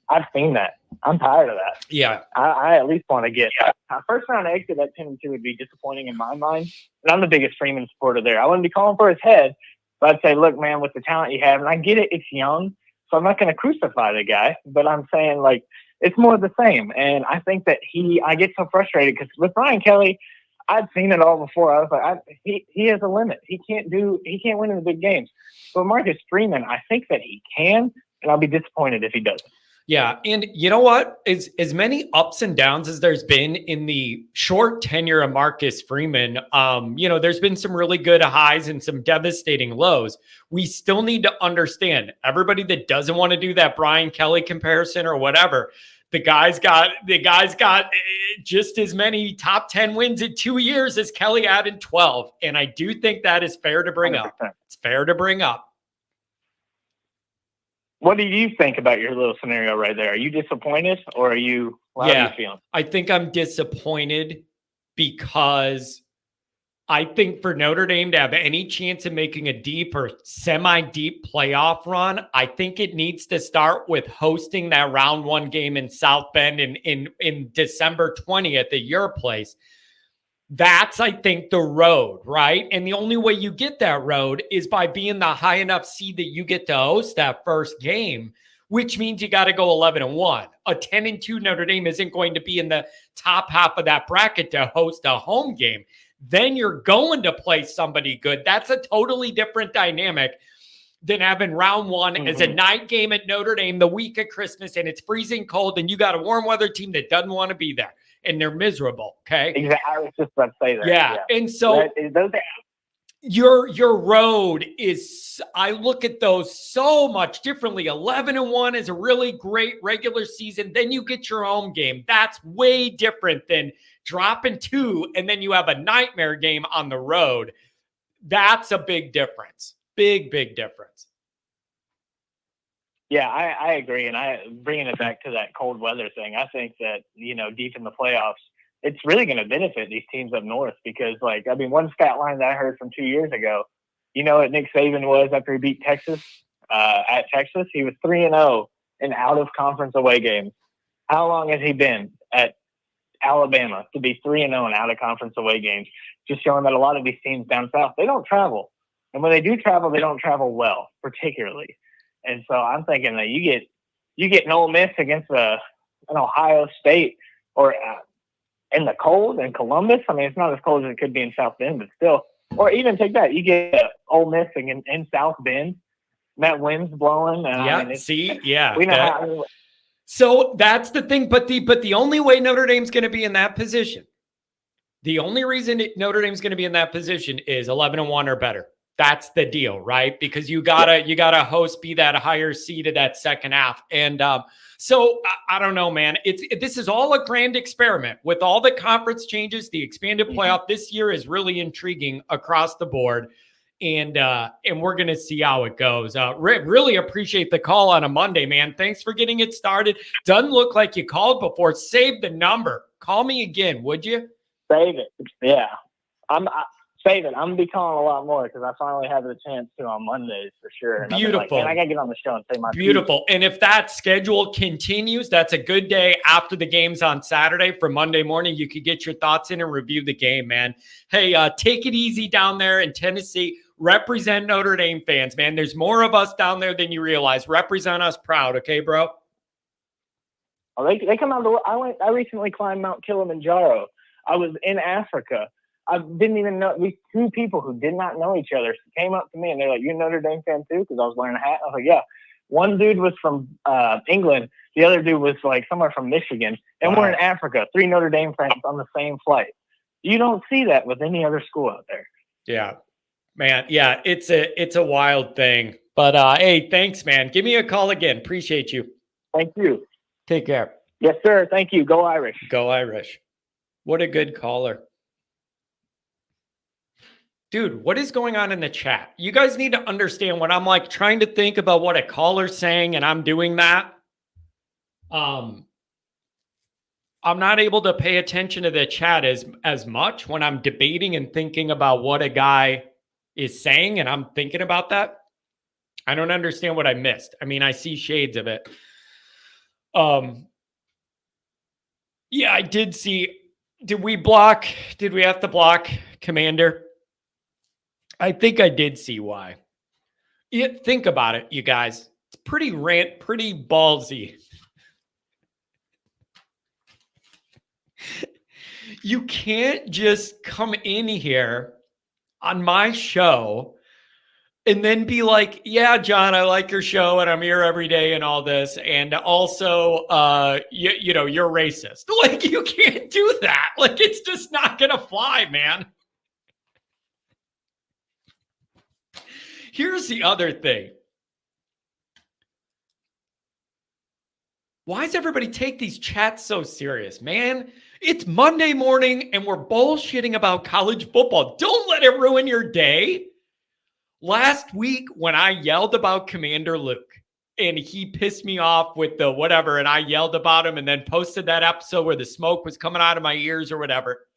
I've seen that. I'm tired of that. Yeah. I at least want to get a first round exit at 10-2 would be disappointing in my mind. And I'm the biggest Freeman supporter there. I wouldn't be calling for his head, but I'd say, look, man, with the talent you have, and I get it, it's young, so I'm not going to crucify the guy, but I'm saying, like, it's more of the same. And I think that I get so frustrated because with Brian Kelly, I'd seen it all before. I was like, he has a limit. He can't win in the big games. But Marcus Freeman, I think that he can, and I'll be disappointed if he doesn't. Yeah. And you know what? As many ups and downs as there's been in the short tenure of Marcus Freeman, there's been some really good highs and some devastating lows. We still need to understand, everybody that doesn't want to do that Brian Kelly comparison or whatever, the guy's got just as many top 10 wins in 2 years as Kelly had in 12. And I do think that is fair to bring 100%. Up. It's fair to bring up. What do you think about your little scenario right there? Are you disappointed, or are you? How are you feeling? I think I'm disappointed because I think for Notre Dame to have any chance of making a deep or semi-deep playoff run, I think it needs to start with hosting that round 1 game in South Bend in December 20th at your place. That's, I think, the road, right? And the only way you get that road is by being the high enough seed that you get to host that first game, which means you got to go 11-1. A 10-2 Notre Dame isn't going to be in the top half of that bracket to host a home game. Then you're going to play somebody good. That's a totally different dynamic than having round 1 as a night game at Notre Dame the week of Christmas, and it's freezing cold, and you got a warm weather team that doesn't want to be there. And they're miserable. Okay. Exactly. I was just about to say that. Yeah. And so your road is, I look at those so much differently. 11-1 is a really great regular season. Then you get your home game. That's way different than dropping 2 and then you have a nightmare game on the road. That's a big difference. Big difference. Yeah, I agree. And bringing it back to that cold weather thing, I think that, deep in the playoffs, it's really going to benefit these teams up north because, one stat line that I heard from 2 years ago, what Nick Saban was after he beat Texas at Texas? He was 3-0 in out-of-conference away games. How long has he been at Alabama to be 3-0 in out-of-conference away games? Just showing that a lot of these teams down south, they don't travel. And when they do travel, they don't travel well, particularly. And so I'm thinking that you get an Ole Miss against an Ohio State or in the cold in Columbus. I mean, it's not as cold as it could be in South Bend, but still. Or even take that. You get Ole Miss in South Bend. That wind's blowing. We know so that's the thing. But the only way Notre Dame's going to be in that position, the only reason Notre Dame's going to be in that position is 11-1 or better. That's the deal, right? Because you gotta host, be that higher seed of that second half. And so I don't know, man. This is all a grand experiment with all the conference changes. The expanded playoff this year is really intriguing across the board, and we're gonna see how it goes. Really appreciate the call on a Monday, man. Thanks for getting it started. Doesn't look like you called before. Save the number. Call me again, would you? Save it. Yeah, save it. I'm going to be calling a lot more because I finally have the chance to on Mondays for sure. And beautiful. I got to get on the show and say my beautiful. Piece. And if that schedule continues, that's a good day after the games on Saturday for Monday morning. You could get your thoughts in and review the game, man. Hey, take it easy down there in Tennessee. Represent Notre Dame fans, man. There's more of us down there than you realize. Represent us proud. Okay, bro? Oh, they come out. I recently climbed Mount Kilimanjaro. I was in Africa. I didn't even know these 2 people who did not know each other came up to me and they're like, "You a Notre Dame fan too?" Because I was wearing a hat. I was like, "Yeah." One dude was from England. The other dude was somewhere from Michigan. And We're in Africa. 3 Notre Dame fans on the same flight. You don't see that with any other school out there. Yeah, man. Yeah, it's a wild thing. But hey, thanks, man. Give me a call again. Appreciate you. Thank you. Take care. Yes, sir. Thank you. Go Irish. Go Irish. What a good caller. Dude, what is going on in the chat? You guys need to understand when I'm trying to think about what a caller's saying and I'm doing that. I'm I'm not able to pay attention to the chat as much when I'm debating and thinking about what a guy is saying, and I'm thinking about that. I don't understand what I missed. I mean, I see shades of it. Yeah, I did see. Did we have to block Commander? I think I did see why. Think about it, you guys. It's pretty ballsy. You can't just come in here on my show and then be like, yeah, John, I like your show and I'm here every day and all this. And also, you know, you're racist. Like, you can't do that. Like, it's just not going to fly, man. Here's the other thing. Why does everybody take these chats so serious, man? It's Monday morning and we're bullshitting about college football. Don't let it ruin your day. Last week when I yelled about Commander Luke and he pissed me off with the whatever, and I yelled about him and then posted that episode where the smoke was coming out of my ears or whatever.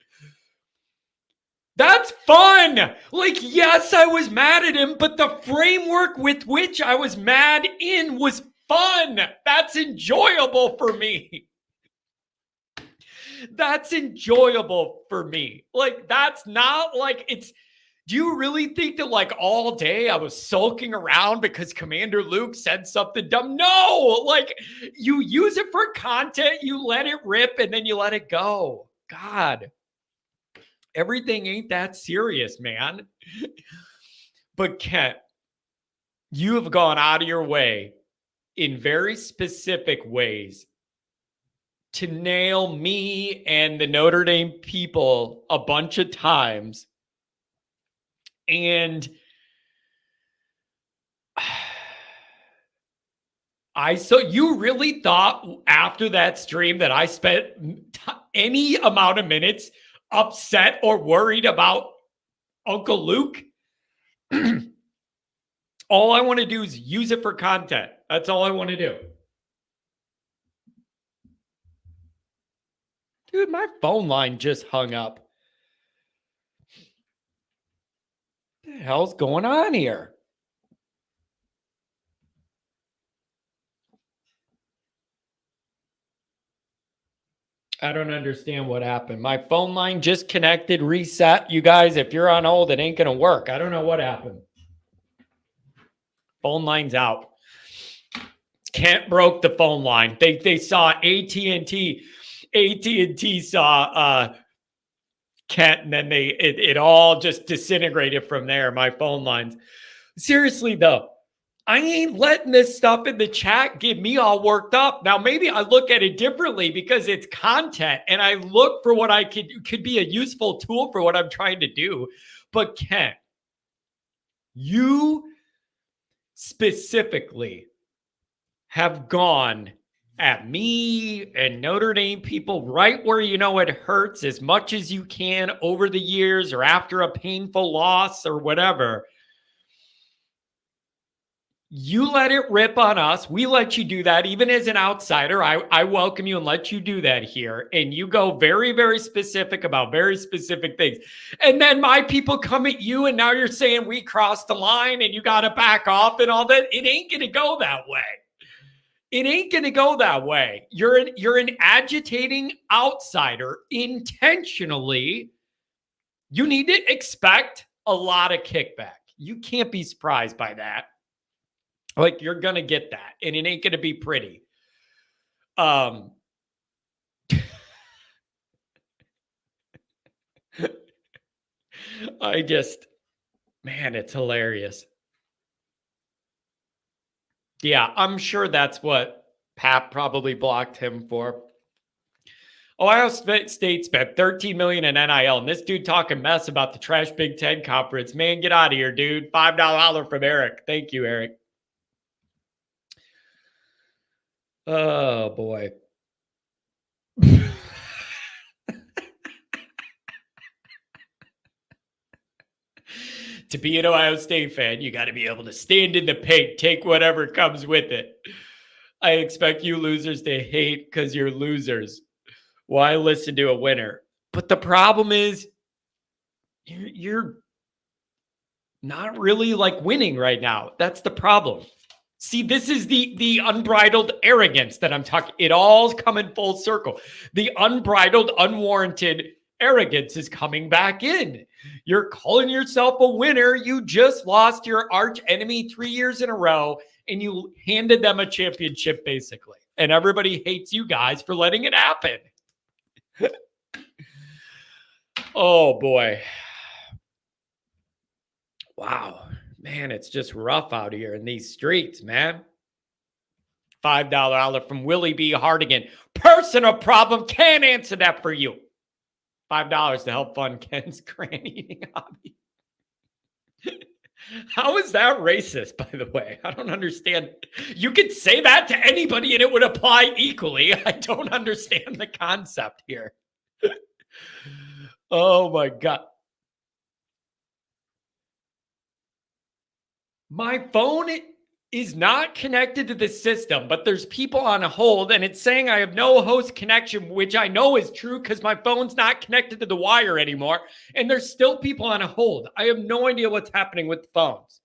That's fun. Like, yes, I was mad at him, but the framework with which I was mad in was fun. That's enjoyable for me. That's enjoyable for me. Like, that's not like it's. Do you really think that like all day I was sulking around because Commander Luke said something dumb? No, like you use it for content, you let it rip, and then you let it go. God, everything ain't that serious, man. But Kent, you have gone out of your way in very specific ways to nail me and the Notre Dame people a bunch of times. And so you really thought after that stream that I spent any amount of minutes upset or worried about Uncle Luke? All I want to do is use it for content. That's all I want to do. Dude, my phone line just hung up. What the hell's going on here? I don't understand what happened. My phone line just connected, reset. You guys, if you're on hold, it ain't going to work. I don't know what happened. Phone line's out. Kent broke the phone line. They saw AT&T. AT&T saw Kent, and then it all just disintegrated from there. My phone lines. Seriously, though, I ain't letting this stuff in the chat get me all worked up. Now, maybe I look at it differently because it's content and I look for what I could be a useful tool for what I'm trying to do. But Kent, you specifically have gone at me and Notre Dame people right where you know it hurts as much as you can over the years or after a painful loss or whatever. You let it rip on us. We let you do that. Even as an outsider, I welcome you and let you do that here. And you go very, very specific about very specific things. And then my people come at you and now you're saying we crossed the line and you got to back off and all that. It ain't going to go that way. It ain't going to go that way. You're an agitating outsider intentionally. You need to expect a lot of kickback. You can't be surprised by that. Like, you're going to get that, and it ain't going to be pretty. I just, man, it's hilarious. Yeah, I'm sure that's what Pat probably blocked him for. Ohio State spent $13 million in NIL, and this dude talking mess about the trash Big Ten conference. Man, get out of here, dude. $5 from Eric. Thank you, Eric. Oh, boy. To be an Ohio State fan, you got to be able to stand in the paint, take whatever comes with it. I expect you losers to hate because you're losers. Why listen to a winner? But the problem is you're not really like winning right now. That's the problem. See, this is the unbridled arrogance that I'm talking. It all's coming full circle. The unbridled, unwarranted arrogance is coming back in. You're calling yourself a winner. You just lost your arch enemy 3 years in a row, and you handed them a championship, basically. And everybody hates you guys for letting it happen. Oh, boy. Wow. Man, it's just rough out here in these streets, man. $5 olive from Willie B. Hardigan. Personal problem. Can't answer that for you. $5 to help fund Ken's crayon eating hobby. How is that racist, by the way? I don't understand. You could say that to anybody and it would apply equally. I don't understand the concept here. Oh, my God. My phone is not connected to the system, but there's people on a hold, and it's saying I have no host connection, which I know is true because my phone's not connected to the wire anymore, and there's still people on a hold. I have no idea what's happening with the phones.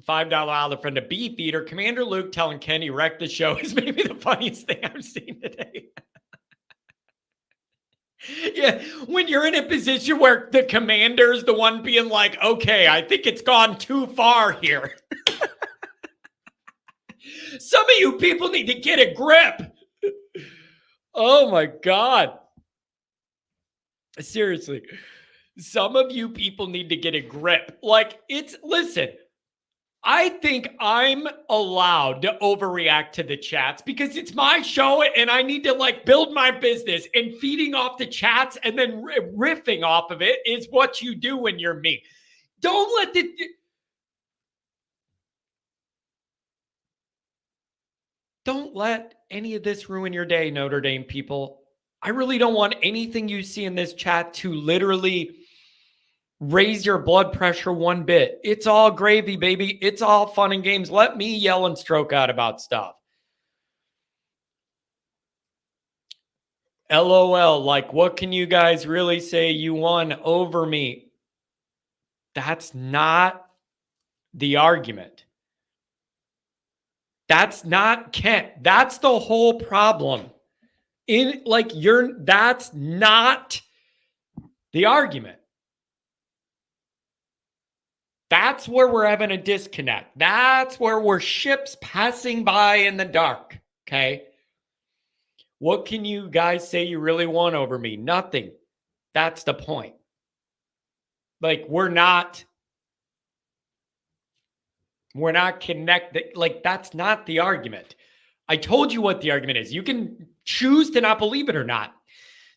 $5 olive from the Beefeater. Commander Luke telling Kenny wrecked the show is maybe the funniest thing I've seen today. Yeah, when you're in a position where the commander's the one being like, okay, I think it's gone too far here. Some of you people need to get a grip. Oh my God. Seriously. Some of you people need to get a grip. Like, listen, I think I'm allowed to overreact to the chats because it's my show and I need to like build my business, and feeding off the chats and then riffing off of it is what you do when you're me. Don't let any of this ruin your day, Notre Dame people. I really don't want anything you see in this chat to literally raise your blood pressure one bit. It's all gravy, baby. It's all fun and games. Let me yell and stroke out about stuff. LOL, like, what can you guys really say you won over me? That's not the argument. That's not Kent. That's the whole problem. That's not the argument. That's where we're having a disconnect. That's where we're ships passing by in the dark. Okay. What can you guys say you really want over me? Nothing. That's the point. Like, we're not connected. Like, that's not the argument. I told you what the argument is. You can choose to not believe it or not.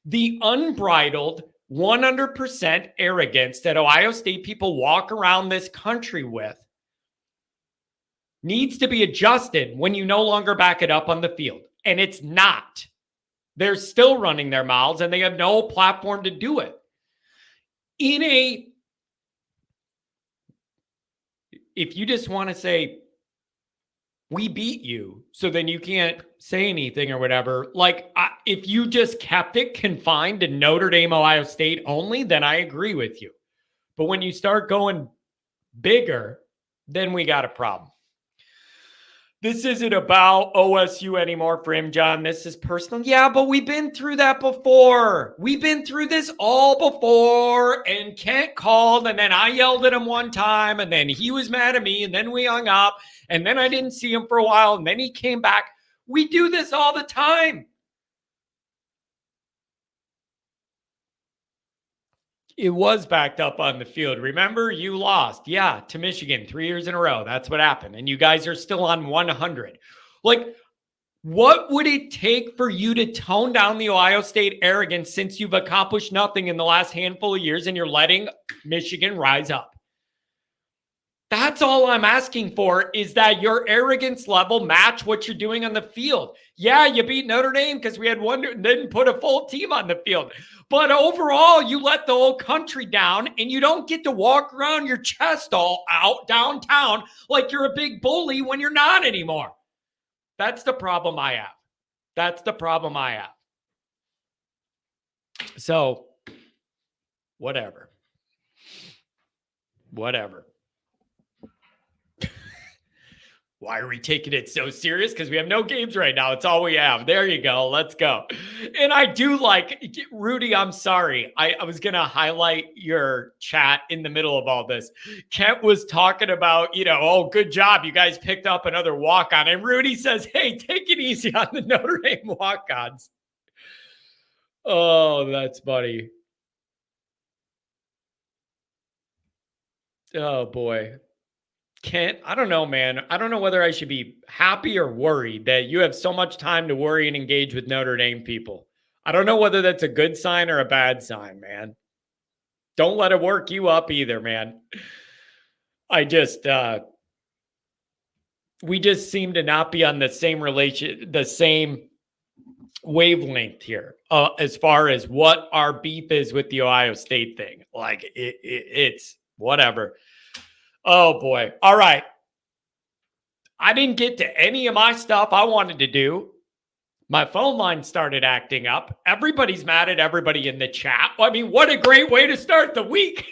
The unbridled 100% arrogance that Ohio State people walk around this country with needs to be adjusted when you no longer back it up on the field. And it's not. They're still running their mouths and they have no platform to do it. If you just want to say, we beat you, so then you can't say anything or whatever. Like, if you just kept it confined to Notre Dame, Ohio State only, then I agree with you. But when you start going bigger, then we got a problem. This isn't about OSU anymore for him, John. This is personal. Yeah, but we've been through that before. We've been through this all before, and Kent called, and then I yelled at him one time, and then he was mad at me, and then we hung up, and then I didn't see him for a while, and then he came back. We do this all the time. It was backed up on the field. Remember, you lost. Yeah, to Michigan 3 years in a row. That's what happened. And you guys are still on 100. Like, what would it take for you to tone down the Ohio State arrogance since you've accomplished nothing in the last handful of years and you're letting Michigan rise up? That's all I'm asking for, is that your arrogance level match what you're doing on the field. Yeah, you beat Notre Dame because we had one, didn't put a full team on the field. But overall, you let the whole country down, and you don't get to walk around your chest all out downtown like you're a big bully when you're not anymore. That's the problem I have. That's the problem I have. So, whatever. Why are we taking it so serious? Because we have no games right now. It's all we have. There you go. Let's go. And I do like, Rudy, I'm sorry. I was going to highlight your chat in the middle of all this. Kent was talking about, oh, good job. You guys picked up another walk-on. And Rudy says, hey, take it easy on the Notre Dame walk-ons. Oh, that's funny. Oh, boy. Kent, I don't know, man. I don't know whether I should be happy or worried that you have so much time to worry and engage with Notre Dame people. I don't know whether that's a good sign or a bad sign, man. Don't let it work you up either, man. We just seem to not be on the same wavelength here as far as what our beef is with the Ohio State thing. Like it's whatever. Oh, boy. All right. I didn't get to any of my stuff I wanted to do. My phone line started acting up. Everybody's mad at everybody in the chat. I mean, what a great way to start the week.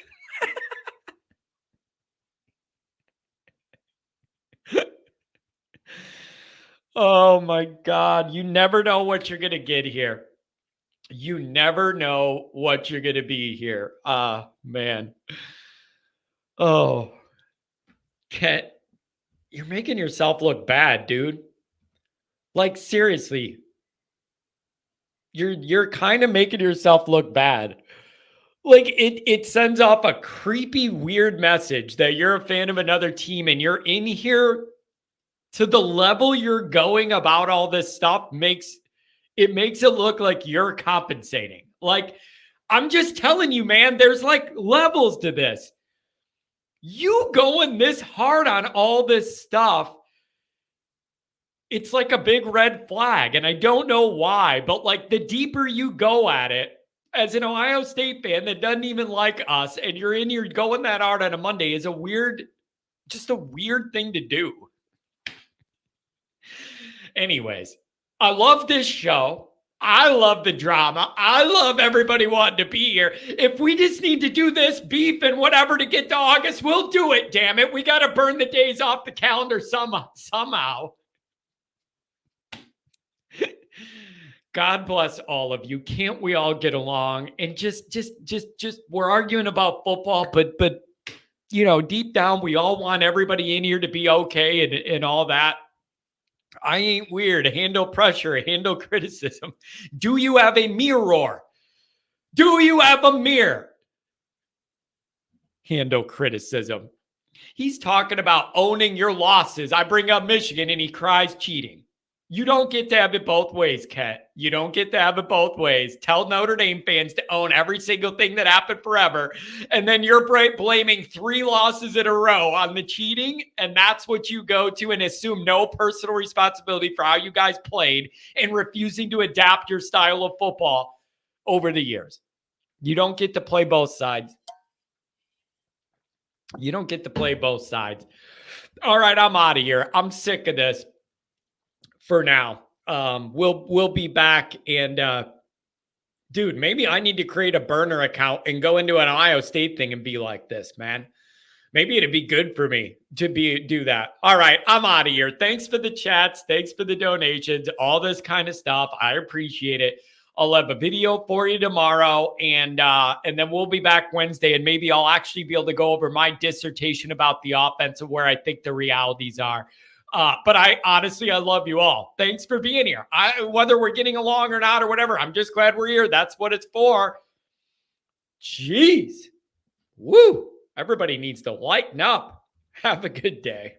Oh, my God. You never know what you're going to get here. You never know what you're going to be here. Man. Oh. Kent, you're making yourself look bad, dude. Like, seriously. You're kind of making yourself look bad. Like, it sends off a creepy, weird message that you're a fan of another team and you're in here to the level you're going about all this stuff makes it look like you're compensating. Like, I'm just telling you, man, there's like levels to this. You going this hard on all this stuff, it's like a big red flag. And I don't know why, but like the deeper you go at it, as an Ohio State fan that doesn't even like us, and you're in here going that hard on a Monday is just a weird thing to do. Anyways, I love this show. I love the drama. I love everybody wanting to be here. If we just need to do this beef and whatever to get to August, we'll do it, damn it. We got to burn the days off the calendar somehow. God bless all of you. Can't we all get along? And just we're arguing about football, but deep down, we all want everybody in here to be okay and all that. I ain't weird. Handle pressure, handle criticism. Do you have a mirror? Do you have a mirror? Handle criticism. He's talking about owning your losses. I bring up Michigan and he cries cheating. You don't get to have it both ways, Ket. You don't get to have it both ways. Tell Notre Dame fans to own every single thing that happened forever. And then you're blaming 3 losses in a row on the cheating. And that's what you go to and assume no personal responsibility for how you guys played and refusing to adapt your style of football over the years. You don't get to play both sides. You don't get to play both sides. All right, I'm out of here. I'm sick of this. For now, we'll be back and dude, maybe I need to create a burner account and go into an Ohio State thing and be like this, man. Maybe it'd be good for me to do that. All right, I'm out of here. Thanks for the chats. Thanks for the donations, all this kind of stuff. I appreciate it. I'll have a video for you tomorrow, and then we'll be back Wednesday, and maybe I'll actually be able to go over my dissertation about the offense and where I think the realities are. But I love you all. Thanks for being here. Whether we're getting along or not or whatever, I'm just glad we're here. That's what it's for. Jeez. Woo. Everybody needs to lighten up. Have a good day.